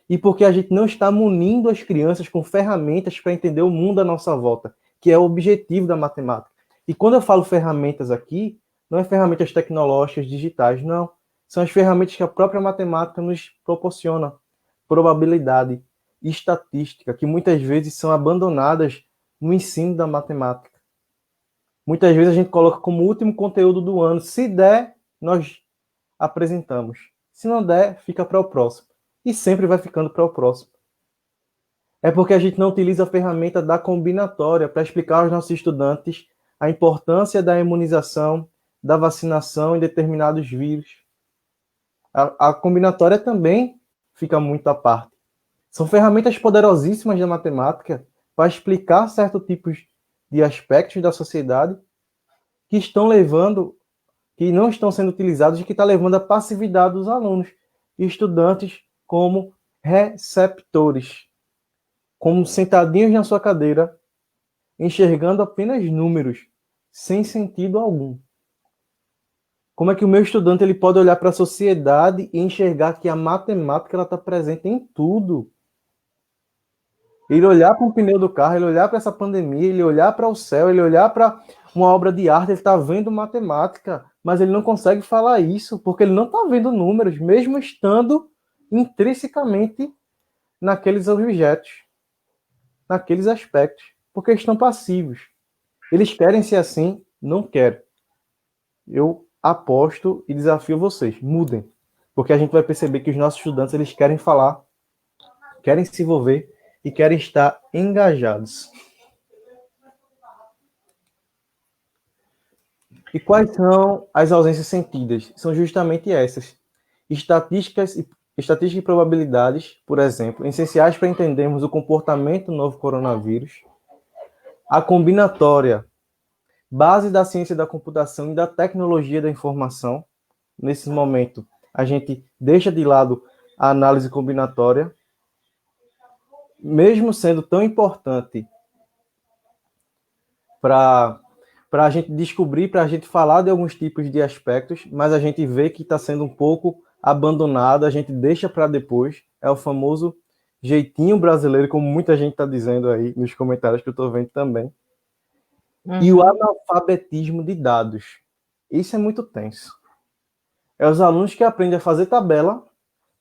E porque a gente não está munindo as crianças com ferramentas para entender o mundo à nossa volta. que é o objetivo da matemática. E quando eu falo ferramentas aqui, não é ferramentas tecnológicas digitais, não. São as ferramentas que a própria matemática nos proporciona. Probabilidade, estatística, que muitas vezes são abandonadas no ensino da matemática. Muitas vezes a gente coloca como último conteúdo do ano. Se der, nós apresentamos. Se não der, fica para o próximo. E sempre vai ficando para o próximo. É porque a gente não utiliza a ferramenta da combinatória para explicar aos nossos estudantes a importância da imunização, da vacinação em determinados vírus. A combinatória também fica muito à parte. São ferramentas poderosíssimas da matemática para explicar certos tipos de aspectos da sociedade que não estão sendo utilizados e que está levando à passividade dos alunos e estudantes como receptores, como sentadinhos na sua cadeira, enxergando apenas números, sem sentido algum. Como é que o meu estudante ele pode olhar para a sociedade e enxergar que a matemática está presente em tudo? Ele olhar para um pneu do carro, ele olhar para essa pandemia, ele olhar para o céu, ele olhar para uma obra de arte, ele está vendo matemática, mas ele não consegue falar isso, porque ele não está vendo números, mesmo estando intrinsecamente naqueles objetos, naqueles aspectos, porque estão passivos. Eles querem ser assim? Não querem. Eu aposto e desafio vocês, mudem, porque a gente vai perceber que os nossos estudantes eles querem falar, querem se envolver e querem estar engajados. E quais são as ausências sentidas? São justamente essas. Estatística e probabilidades, por exemplo, essenciais para entendermos o comportamento do novo coronavírus. A combinatória, base da ciência da computação e da tecnologia da informação. Nesse momento, a gente deixa de lado a análise combinatória, mesmo sendo tão importante para a gente descobrir, para a gente falar de alguns tipos de aspectos, mas a gente vê que está sendo um pouco abandonado, a gente deixa para depois. É o famoso jeitinho brasileiro, como muita gente está dizendo aí nos comentários que eu estou vendo também. E o analfabetismo de dados. Isso é muito tenso. É os alunos que aprendem a fazer tabela,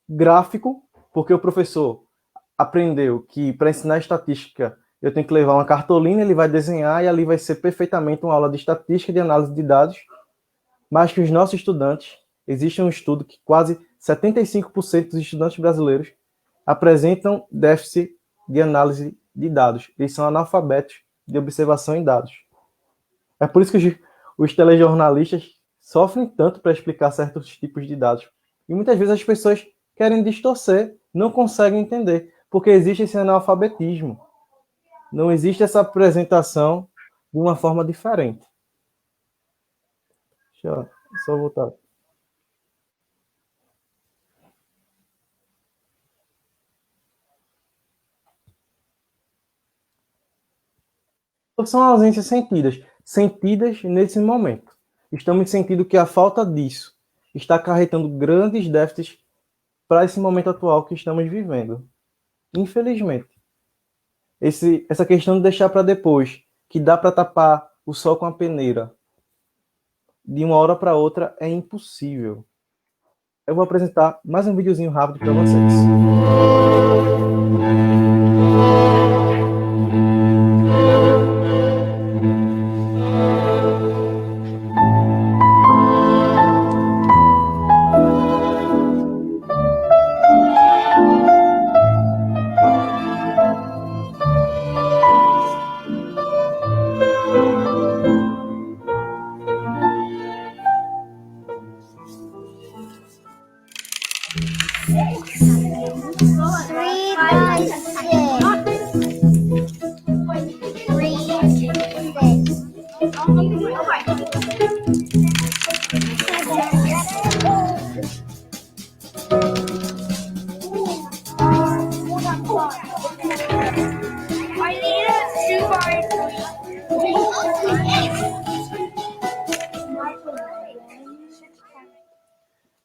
gráfico, porque o professor aprendeu que para ensinar estatística eu tenho que levar uma cartolina, ele vai desenhar e ali vai ser perfeitamente uma aula de estatística e de análise de dados, mas que os nossos estudantes, existe um estudo que quase 75% dos estudantes brasileiros apresentam déficit de análise de dados. Eles são analfabetos de observação em dados. É por isso que os telejornalistas sofrem tanto para explicar certos tipos de dados. E muitas vezes as pessoas querem distorcer, não conseguem entender, porque existe esse analfabetismo. Não existe essa apresentação de uma forma diferente. Deixa eu só voltar. São ausências sentidas nesse momento. Estamos sentindo que a falta disso está acarretando grandes déficits para esse momento atual que estamos vivendo. Infelizmente. Essa questão de deixar para depois, que dá para tapar o sol com a peneira, de uma hora para outra, é impossível. Eu vou apresentar mais um videozinho rápido para vocês.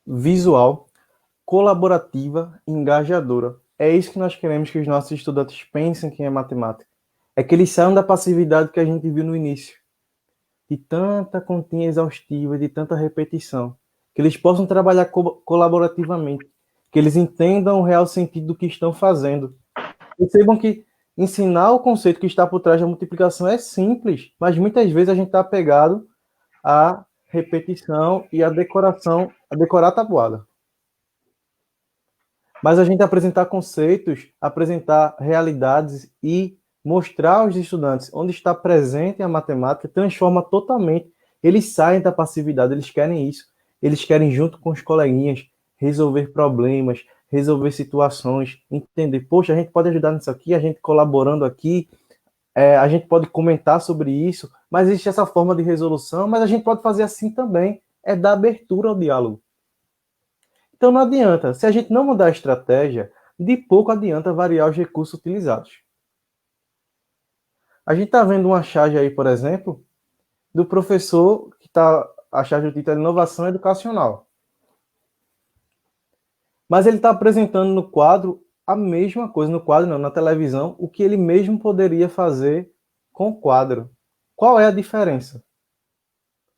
Visual, colaborativa e engajadora. É isso que nós queremos que os nossos estudantes pensem que é matemática. é que eles saiam da passividade que a gente viu no início, de tanta continha exaustiva, de tanta repetição, que eles possam trabalhar colaborativamente, que eles entendam o real sentido do que estão fazendo. Percebam que ensinar o conceito que está por trás da multiplicação é simples, mas muitas vezes a gente está apegado à repetição e à decoração, a decorar a tabuada. Mas a gente apresentar conceitos, apresentar realidades e mostrar aos estudantes onde está presente a matemática transforma totalmente. Eles saem da passividade, eles querem isso. Eles querem, junto com os coleguinhas, resolver problemas, resolver situações, entender, poxa, a gente pode ajudar nisso aqui, a gente colaborando aqui, a gente pode comentar sobre isso, mas existe essa forma de resolução, mas a gente pode fazer assim também, é dar abertura ao diálogo. Então não adianta, se a gente não mudar a estratégia, de pouco adianta variar os recursos utilizados. A gente está vendo uma charge aí, por exemplo, do professor que está, a charge do título é Inovação Educacional. Mas ele está apresentando no quadro a mesma coisa, no quadro não, na televisão, o que ele mesmo poderia fazer com o quadro. Qual é a diferença?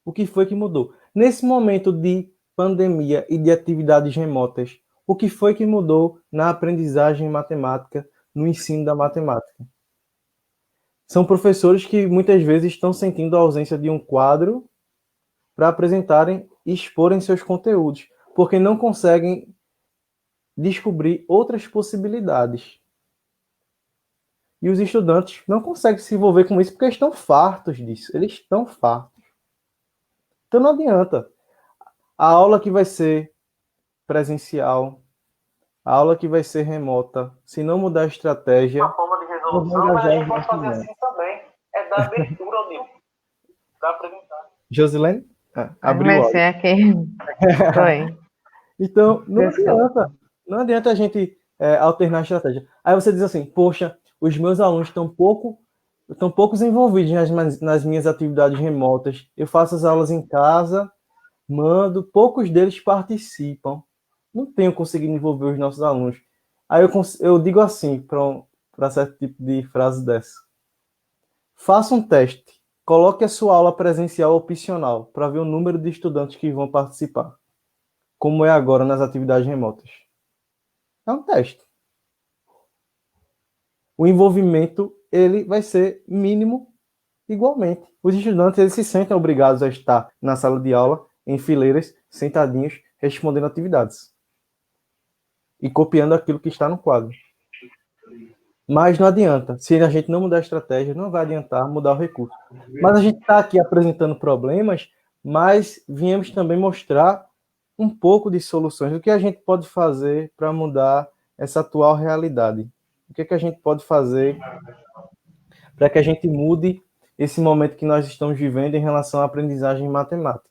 O que foi que mudou? Nesse momento de pandemia e de atividades remotas, o que foi que mudou na aprendizagem matemática, no ensino da matemática? São professores que muitas vezes estão sentindo a ausência de um quadro para apresentarem e exporem seus conteúdos, porque não conseguem descobrir outras possibilidades. E os estudantes não conseguem se envolver com isso porque eles estão fartos disso. Eles estão fartos. Então não adianta. A aula que vai ser presencial, a aula que vai ser remota, se não mudar a estratégia... Uma forma de resolução, mas a gente pode fazer assim também. É dar abertura ao livro. Para apresentar. Josilene? Abriu o áudio. Aqui. Foi. Então, não adianta a gente alternar a estratégia. Aí você diz assim, poxa, os meus alunos estão pouco envolvidos nas minhas atividades remotas. Eu faço as aulas em casa, mando, poucos deles participam. Não tenho conseguido envolver os nossos alunos. Aí eu digo assim, para certo tipo de frase dessa. Faça um teste. Coloque a sua aula presencial opcional para ver o número de estudantes que vão participar. Como é agora nas atividades remotas. É um teste. O envolvimento ele vai ser mínimo igualmente. Os estudantes eles se sentem obrigados a estar na sala de aula, em fileiras, sentadinhos, respondendo atividades. E copiando aquilo que está no quadro. Mas não adianta. Se a gente não mudar a estratégia, não vai adiantar mudar o recurso. Mas a gente está aqui apresentando problemas, mas viemos também mostrar um pouco de soluções. O que a gente pode fazer para mudar essa atual realidade? O que a gente pode fazer para que a gente mude esse momento que nós estamos vivendo em relação à aprendizagem matemática?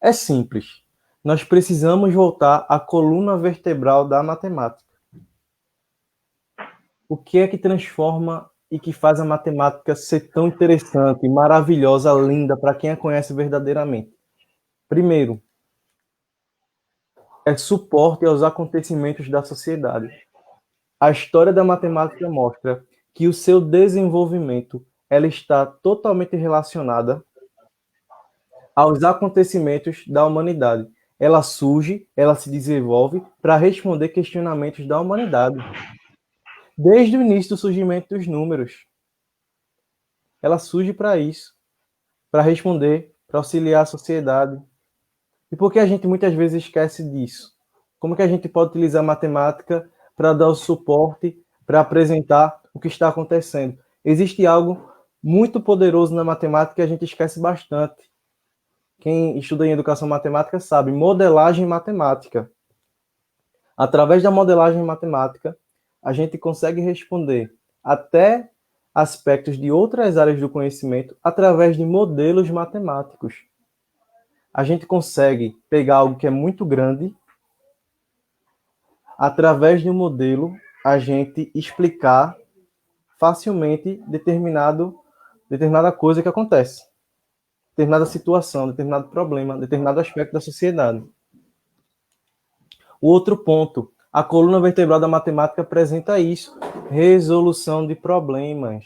É simples. Nós precisamos voltar à coluna vertebral da matemática. O que é que transforma e que faz a matemática ser tão interessante, maravilhosa, linda, para quem a conhece verdadeiramente? Primeiro, é suporte aos acontecimentos da sociedade. A história da matemática mostra que o seu desenvolvimento ela está totalmente relacionada aos acontecimentos da humanidade. Ela surge, ela se desenvolve para responder questionamentos da humanidade. Desde o início do surgimento dos números. Ela surge para isso, para responder, para auxiliar a sociedade. E por que a gente muitas vezes esquece disso? Como que a gente pode utilizar a matemática para dar o suporte, para apresentar o que está acontecendo? Existe algo muito poderoso na matemática que a gente esquece bastante. Quem estuda em educação matemática sabe, modelagem matemática. Através da modelagem matemática, a gente consegue responder até aspectos de outras áreas do conhecimento através de modelos matemáticos. A gente consegue pegar algo que é muito grande, através de um modelo, a gente explicar facilmente determinada coisa que acontece, determinada situação, determinado problema, determinado aspecto da sociedade. O outro ponto, A coluna vertebral da matemática apresenta isso, resolução de problemas.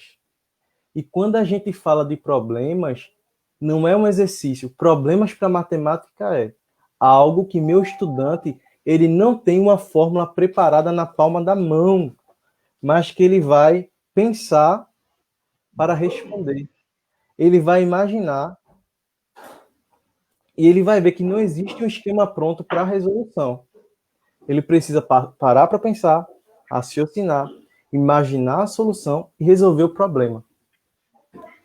E quando a gente fala de problemas, não é um exercício. Problemas para matemática é algo que meu estudante ele não tem uma fórmula preparada na palma da mão, mas que ele vai pensar para responder. Ele vai imaginar e ele vai ver que não existe um esquema pronto para a resolução. Ele precisa parar para pensar, raciocinar, imaginar a solução e resolver o problema.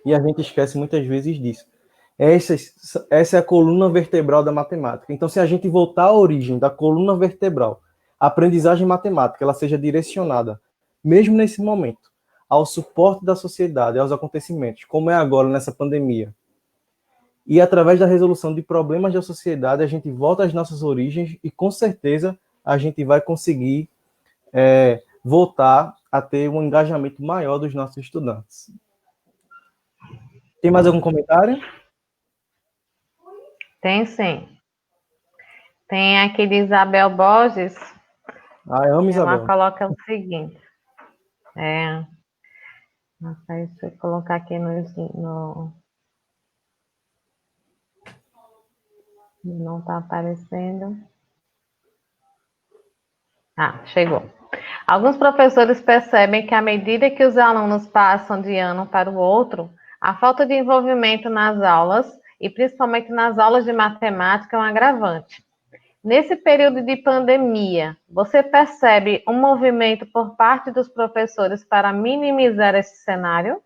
E a gente esquece muitas vezes disso. Essa é a coluna vertebral da matemática. Então, se a gente voltar à origem da coluna vertebral, a aprendizagem matemática ela seja direcionada, mesmo nesse momento, ao suporte da sociedade, aos acontecimentos, como é agora nessa pandemia. E através da resolução de problemas da sociedade, a gente volta às nossas origens e, com certeza, a gente vai conseguir voltar a ter um engajamento maior dos nossos estudantes. Tem mais algum comentário? Tem sim. Tem aqui de Isabel Borges. Eu amo Isabel. Ela coloca o seguinte. Deixa eu colocar aqui no... Não está aparecendo. Chegou. Alguns professores percebem que à medida que os alunos passam de ano para o outro, a falta de envolvimento nas aulas, e principalmente nas aulas de matemática, é um agravante. Nesse período de pandemia, você percebe um movimento por parte dos professores para minimizar esse cenário?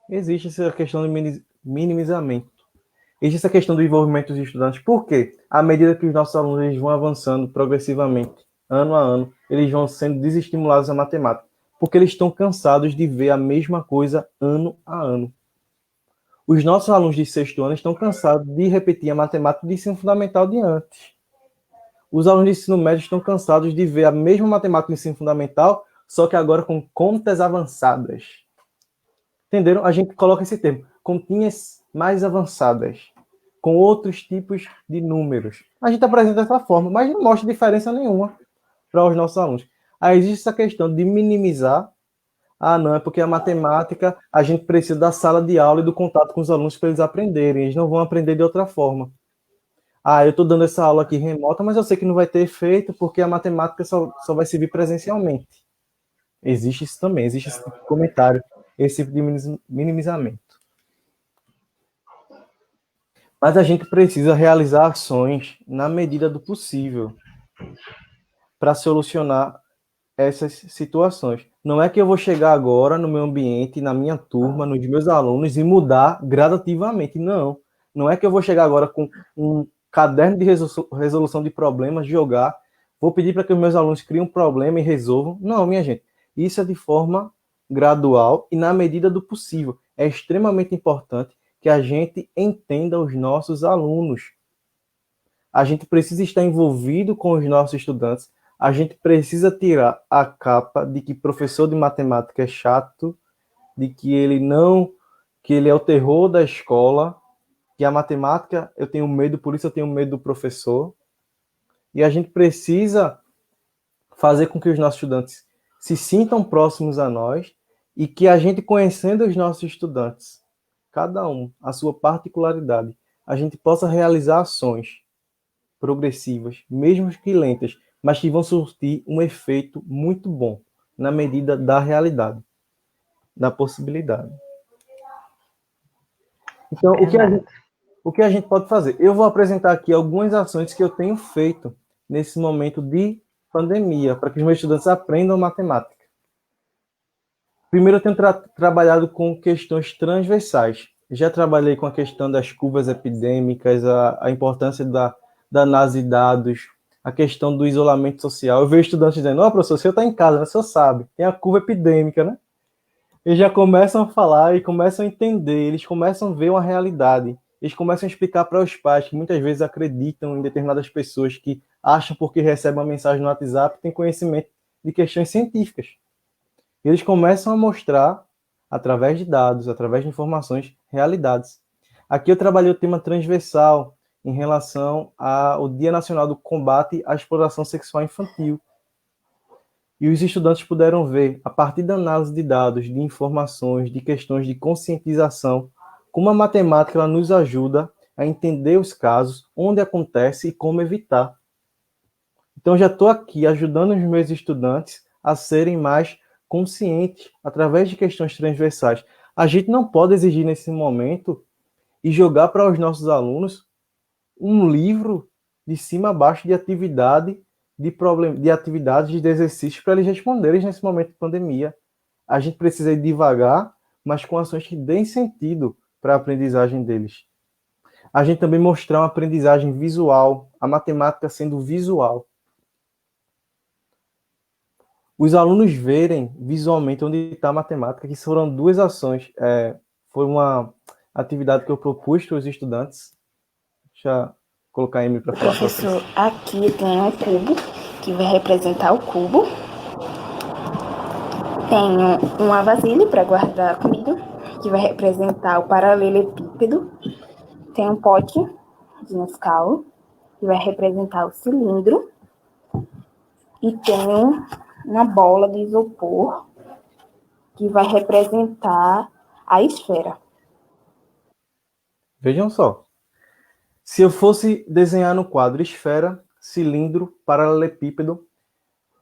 Existe essa questão de minimizamento. Existe essa questão do envolvimento dos estudantes. Por quê? À medida que os nossos alunos eles vão avançando progressivamente, ano a ano, eles vão sendo desestimulados à matemática, porque eles estão cansados de ver a mesma coisa ano a ano. Os nossos alunos de sexto ano estão cansados de repetir a matemática de ensino fundamental de antes. Os alunos de ensino médio estão cansados de ver a mesma matemática do ensino fundamental, só que agora com contas avançadas. Entenderam? A gente coloca esse termo, continhas mais avançadas, com outros tipos de números. A gente apresenta dessa forma, mas não mostra diferença nenhuma para os nossos alunos. Aí existe essa questão de minimizar. Não, é porque a matemática, a gente precisa da sala de aula e do contato com os alunos para eles aprenderem. Eles não vão aprender de outra forma. Eu estou dando essa aula aqui remota, mas eu sei que não vai ter efeito porque a matemática só vai servir presencialmente. Existe isso também, existe esse tipo de comentário, esse tipo de minimizamento. Mas a gente precisa realizar ações na medida do possível para solucionar essas situações. Não é que eu vou chegar agora no meu ambiente, na minha turma, nos meus alunos e mudar gradativamente. Não. Não é que eu vou chegar agora com um caderno de resolução de problemas, jogar, vou pedir para que os meus alunos criem um problema e resolvam. Não, minha gente. Isso é de forma gradual e na medida do possível. É extremamente importante que a gente entenda os nossos alunos. A gente precisa estar envolvido com os nossos estudantes. A gente precisa tirar a capa de que professor de matemática é chato, de que ele é o terror da escola, que a matemática eu tenho medo, por isso eu tenho medo do professor. E a gente precisa fazer com que os nossos estudantes se sintam próximos a nós e que a gente, conhecendo os nossos estudantes, cada um a sua particularidade, a gente possa realizar ações progressivas, mesmo que lentas, mas que vão surtir um efeito muito bom na medida da realidade, da possibilidade. Então, o que a gente pode fazer? Eu vou apresentar aqui algumas ações que eu tenho feito nesse momento de pandemia, para que os meus estudantes aprendam matemática. Primeiro, eu tenho trabalhado com questões transversais. Já trabalhei com a questão das curvas epidêmicas, a importância da análise de dados, a questão do isolamento social. Eu vejo estudantes dizendo, professor, você está em casa, né? O senhor sabe, tem a curva epidêmica, né? Eles já começam a falar e começam a entender, eles começam a ver uma realidade. Eles começam a explicar para os pais que muitas vezes acreditam em determinadas pessoas que acham porque recebem uma mensagem no WhatsApp, têm conhecimento de questões científicas. Eles começam a mostrar, através de dados, através de informações, realidades. Aqui eu trabalhei o tema transversal em relação ao Dia Nacional do Combate à Exploração Sexual Infantil. E os estudantes puderam ver, a partir da análise de dados, de informações, de questões de conscientização, como a matemática ela nos ajuda a entender os casos, onde acontece e como evitar. Então, já estou aqui ajudando os meus estudantes a serem mais conscientes através de questões transversais. A gente não pode exigir nesse momento e jogar para os nossos alunos um livro de cima a baixo de atividade, de atividades, de exercícios para eles responderem nesse momento de pandemia. A gente precisa ir devagar, mas com ações que deem sentido para a aprendizagem deles. A gente também mostrar uma aprendizagem visual, a matemática sendo visual. Os alunos verem visualmente onde está a matemática, que foram 2 ações. Foi uma atividade que eu propus para os estudantes. Deixa eu colocar a Emily para falar. Professor, aqui tem um cubo, que vai representar o cubo. Tem uma vasilha para guardar a comida, que vai representar o paralelepípedo. Tem um pote de Nescau, que vai representar o cilindro. E tem uma bola de isopor, que vai representar a esfera. Vejam só. Se eu fosse desenhar no quadro esfera, cilindro, paralelepípedo,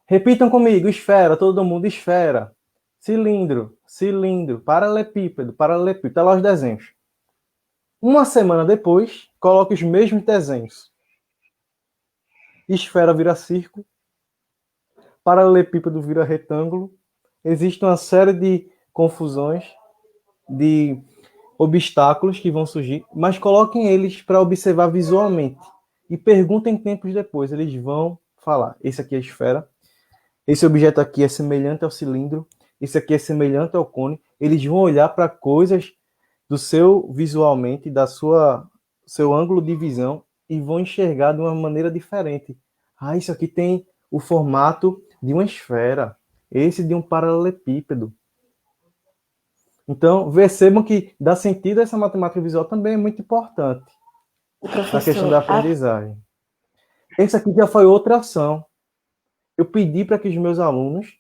repitam comigo, esfera, todo mundo, esfera. Cilindro, cilindro, paralelepípedo, paralelepípedo. Tá lá os desenhos. Uma semana depois, coloque os mesmos desenhos. Esfera vira círculo, paralelepípedo vira retângulo. Existe uma série de confusões, de obstáculos que vão surgir, mas coloquem eles para observar visualmente e perguntem tempos depois. Eles vão falar, esse aqui é a esfera, esse objeto aqui é semelhante ao cilindro, esse aqui é semelhante ao cone. Eles vão olhar para coisas do seu visualmente, seu ângulo de visão, e vão enxergar de uma maneira diferente. Isso aqui tem o formato de uma esfera, esse de um paralelepípedo. Então, percebam que dar sentido a essa matemática visual também é muito importante na questão da aprendizagem. Essa aqui já foi outra ação. Eu pedi para que os meus alunos,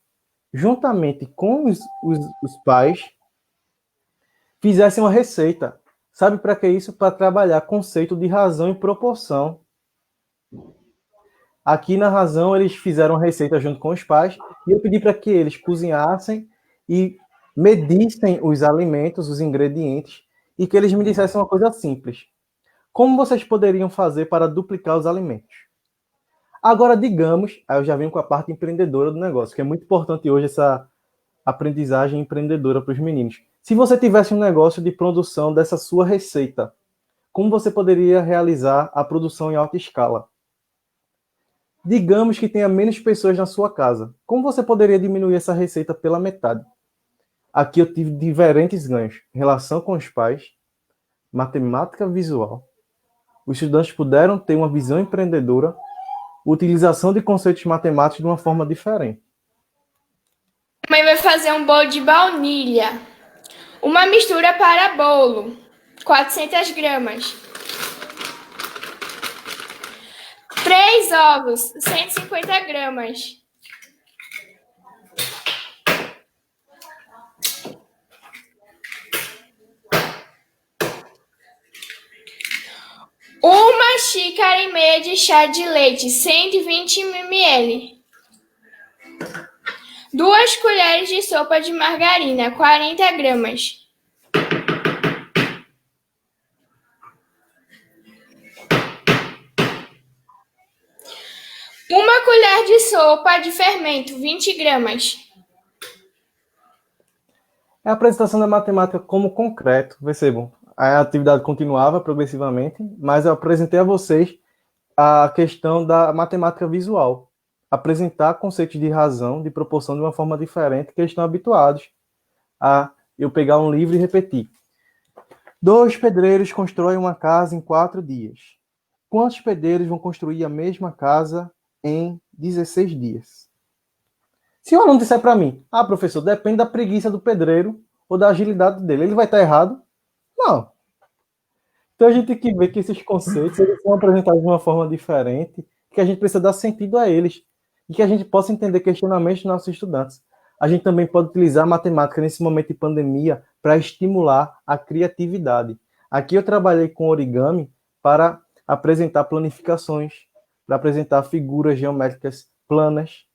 juntamente com os pais, fizessem uma receita. Sabe para que isso? Para trabalhar conceito de razão e proporção. Aqui na razão, eles fizeram a receita junto com os pais, e eu pedi para que eles cozinhassem e medissem os alimentos, os ingredientes, e que eles me dissessem uma coisa simples. Como vocês poderiam fazer para duplicar os alimentos? Agora, digamos, aí eu já venho com a parte empreendedora do negócio, que é muito importante hoje essa aprendizagem empreendedora para os meninos. Se você tivesse um negócio de produção dessa sua receita, como você poderia realizar a produção em alta escala? Digamos que tenha menos pessoas na sua casa. Como você poderia diminuir essa receita pela metade? Aqui eu tive diferentes ganhos. Relação com os pais, matemática visual. Os estudantes puderam ter uma visão empreendedora, utilização de conceitos matemáticos de uma forma diferente. Mãe vai fazer um bolo de baunilha. Uma mistura para bolo. 400 gramas. 3 ovos. 150 gramas. Uma xícara e meia de chá de leite, 120 ml. 2 colheres de sopa de margarina, 40 gramas. Uma colher de sopa de fermento, 20 gramas. É a apresentação da matemática como concreto. Percebam, a atividade continuava progressivamente, mas eu apresentei a vocês a questão da matemática visual. Apresentar conceitos de razão, de proporção de uma forma diferente que eles estão habituados a eu pegar um livro e repetir. 2 pedreiros constroem uma casa em 4 dias. Quantos pedreiros vão construir a mesma casa em 16 dias? Se o aluno disser para mim, professor, depende da preguiça do pedreiro ou da agilidade dele, ele vai estar errado? Não. Então a gente tem que ver que esses conceitos eles são apresentados de uma forma diferente, que a gente precisa dar sentido a eles. e que a gente possa entender questionamentos dos nossos estudantes. A gente também pode utilizar a matemática nesse momento de pandemia para estimular a criatividade. Aqui eu trabalhei com origami para apresentar planificações, para apresentar figuras geométricas planas.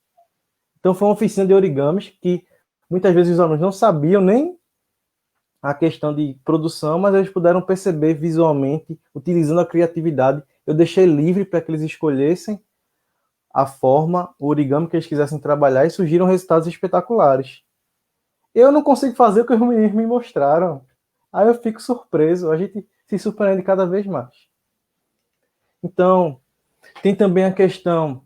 Então foi uma oficina de origamis que muitas vezes os alunos não sabiam nem a questão de produção, mas eles puderam perceber visualmente, utilizando a criatividade. Eu deixei livre para que eles escolhessem a forma, o origami que eles quisessem trabalhar, e surgiram resultados espetaculares. Eu não consigo fazer o que os meninos me mostraram. Aí eu fico surpreso, a gente se surpreende cada vez mais. Então, tem também a questão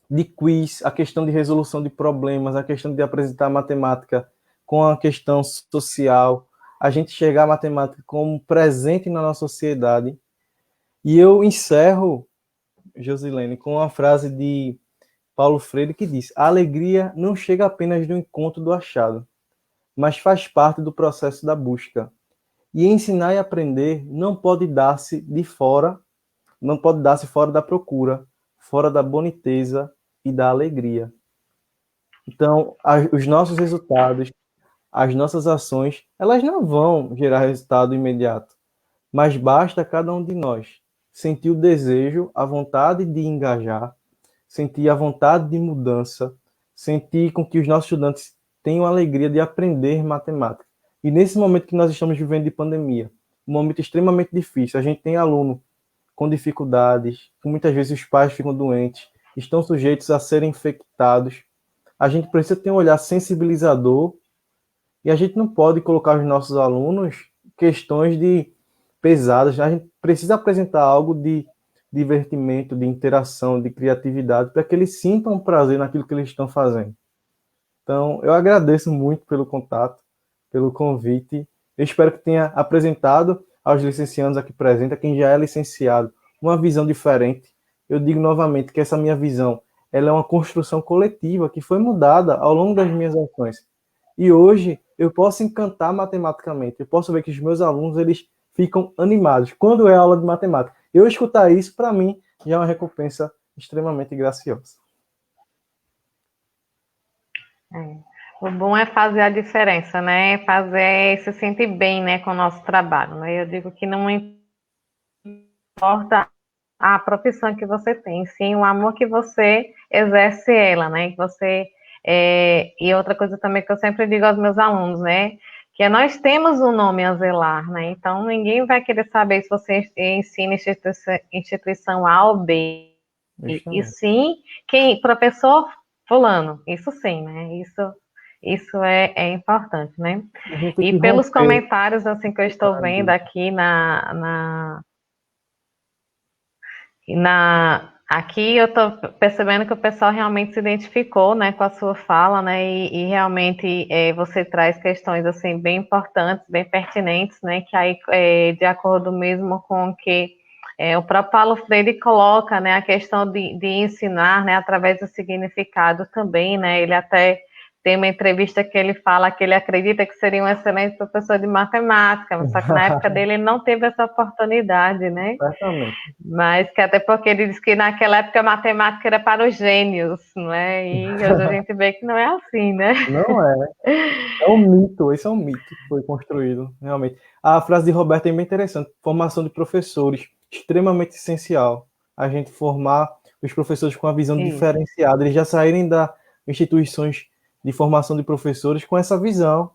de quiz, a questão de resolução de problemas, a questão de apresentar matemática com a questão social, a gente enxergar a matemática como presente na nossa sociedade. E eu encerro, Josilene, com uma frase de Paulo Freire que diz: a alegria não chega apenas do encontro do achado, mas faz parte do processo da busca. E ensinar e aprender não pode dar-se fora da procura, fora da boniteza e da alegria. Então, os nossos resultados, as nossas ações, elas não vão gerar resultado imediato, mas basta cada um de nós sentir o desejo, a vontade de engajar, sentir a vontade de mudança, sentir com que os nossos estudantes tenham a alegria de aprender matemática. E nesse momento que nós estamos vivendo de pandemia, um momento extremamente difícil, a gente tem aluno com dificuldades, que muitas vezes os pais ficam doentes, estão sujeitos a serem infectados. A gente precisa ter um olhar sensibilizador e a gente não pode colocar os nossos alunos questões pesadas. A gente precisa apresentar algo de divertimento, de interação, de criatividade, para que eles sintam prazer naquilo que eles estão fazendo. Então, eu agradeço muito pelo contato, pelo convite. Eu espero que tenha apresentado aos licenciados aqui presentes, a quem já é licenciado, uma visão diferente. Eu digo novamente que essa minha visão, ela é uma construção coletiva que foi mudada ao longo das minhas ações. E hoje eu posso encantar matematicamente. Eu posso ver que os meus alunos, eles ficam animados quando é aula de matemática. Eu escutar isso, para mim, já é uma recompensa extremamente graciosa. O bom é fazer a diferença, né? Fazer se sentir bem, né, com o nosso trabalho, né? Eu digo que não importa a profissão que você tem, sim o amor que você exerce ela, né? Que você e outra coisa também que eu sempre digo aos meus alunos, né? Que nós temos um nome a zelar, né? Então ninguém vai querer saber se você ensina instituição A ou B. E sim, professor fulano, isso sim, né? Isso é importante, né? E pelos comentários assim que eu estou vendo aqui aqui eu estou percebendo que o pessoal realmente se identificou, né, com a sua fala, né, e realmente você traz questões assim bem importantes, bem pertinentes, né, que aí de acordo mesmo com o que o próprio Paulo Freire coloca, né, a questão de ensinar, né, através do significado também, né, ele até tem uma entrevista que ele fala que ele acredita que seria um excelente professor de matemática, só que na época dele ele não teve essa oportunidade, né? Exatamente. Mas que até porque ele disse que naquela época a matemática era para os gênios, não é? E hoje a gente vê que não é assim, né? Não é. É um mito, esse é um mito que foi construído, realmente. A frase de Roberto é bem interessante. Formação de professores, extremamente essencial. A gente formar os professores com uma visão diferenciada, eles já saírem das instituições de formação de professores com essa visão.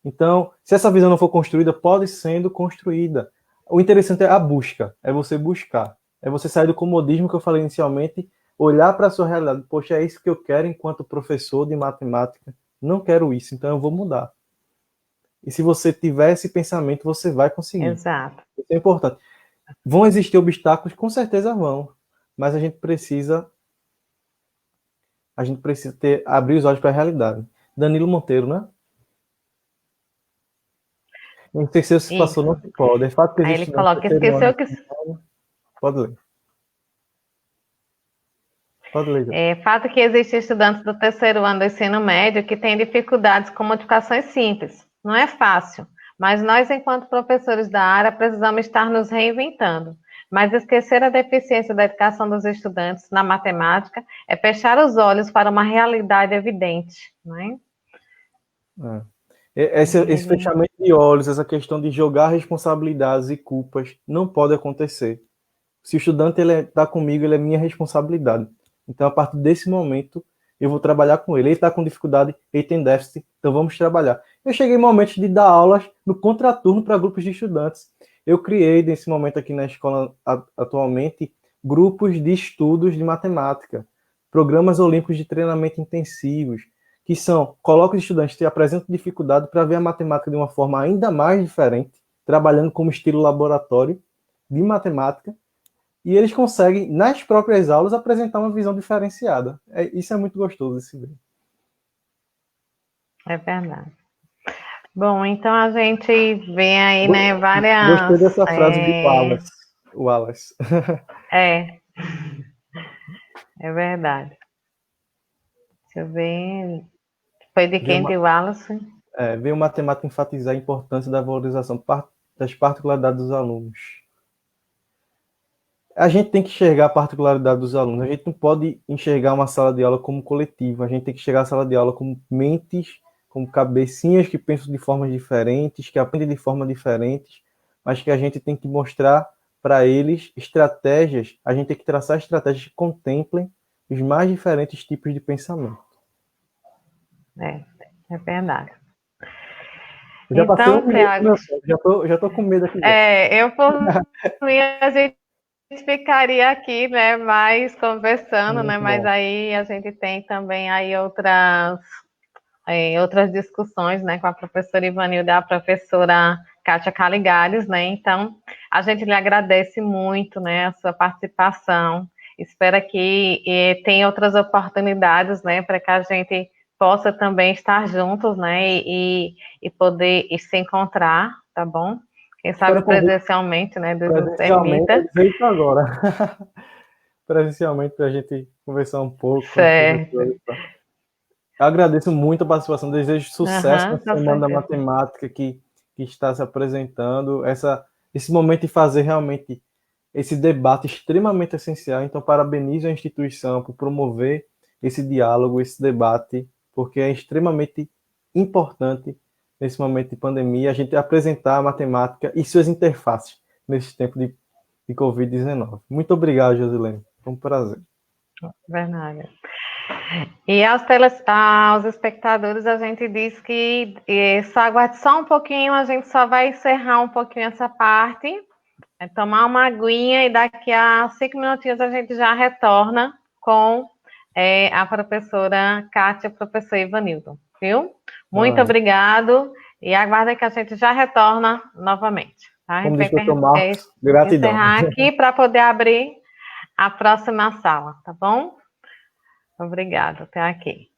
Então, se essa visão não for construída, pode sendo construída. O interessante é a busca, é você buscar. É você sair do comodismo que eu falei inicialmente, olhar para a sua realidade. Poxa, é isso que eu quero enquanto professor de matemática. Não quero isso, então eu vou mudar. E se você tiver esse pensamento, você vai conseguir. Exato. Isso é importante. Vão existir obstáculos? Com certeza vão. Mas a gente precisa abrir os olhos para a realidade. Danilo Monteiro, né? Não sei se passou, não se pode. É fato que aí ele coloca, esqueceu que... Pode ler. Pode ler. É fato que existem estudantes do terceiro ano do ensino médio que têm dificuldades com multiplicações simples. Não é fácil, mas nós, enquanto professores da área, precisamos estar nos reinventando. Mas esquecer a deficiência da educação dos estudantes na matemática é fechar os olhos para uma realidade evidente, não é? Esse fechamento de olhos, essa questão de jogar responsabilidades e culpas, não pode acontecer. Se o estudante está comigo, ele é minha responsabilidade. Então, a partir desse momento, eu vou trabalhar com ele. Ele está com dificuldade, ele tem déficit, então vamos trabalhar. Eu cheguei em momentos de dar aulas no contraturno para grupos de estudantes. Eu criei, nesse momento aqui na escola, atualmente, grupos de estudos de matemática, programas olímpicos de treinamento intensivos, que são, coloca os estudantes que apresentam dificuldade para ver a matemática de uma forma ainda mais diferente, trabalhando como estilo laboratório de matemática, e eles conseguem, nas próprias aulas, apresentar uma visão diferenciada. Isso é muito gostoso de se ver. É verdade. Bom, então a gente vê aí, né, várias... Gostei dessa frase de Wallace. É verdade. Deixa eu ver... Foi de quem? De Wallace? Veio matemática enfatizar a importância da valorização das particularidades dos alunos. A gente tem que enxergar a particularidade dos alunos. A gente não pode enxergar uma sala de aula como coletivo. A gente tem que enxergar a sala de aula como mentes, como cabecinhas que pensam de formas diferentes, que aprendem de formas diferentes, mas que a gente tem que mostrar para eles estratégias. A gente tem que traçar estratégias que contemplem os mais diferentes tipos de pensamento. É verdade. Já então, Thiago, já tô com medo aqui. Eu por mim, a gente ficaria aqui, né, mais conversando, né, mas aí a gente tem também aí outras discussões, né, com a professora Ivanilda e a professora Kátia Caligares, né, então a gente lhe agradece muito, né, a sua participação, espera que tenha outras oportunidades, né, para que a gente possa também estar juntos, né, e poder se encontrar, tá bom? Quem sabe presencialmente, né, Deus permita. Feito agora. Presencialmente, para a gente conversar um pouco. Certo. Eu agradeço muito a participação, desejo sucesso na Semana da Matemática que está se apresentando, esse momento de fazer realmente esse debate extremamente essencial. Então, parabenizo a instituição por promover esse diálogo, esse debate, porque é extremamente importante nesse momento de pandemia, a gente apresentar a matemática e suas interfaces nesse tempo de Covid-19. Muito obrigado, Josilene. Foi um prazer. Verdade. E aos espectadores, a gente diz que só aguarde só um pouquinho, a gente só vai encerrar um pouquinho essa parte, tomar uma aguinha e daqui a 5 minutinhos a gente já retorna com a professora Kátia e o professor Ivanildo, viu? Muito obrigado e aguarda que a gente já retorna novamente. Tá? Como diz o doutor Marcos, gratidão. Encerrar aqui para poder abrir a próxima sala, tá bom? Obrigada, até aqui.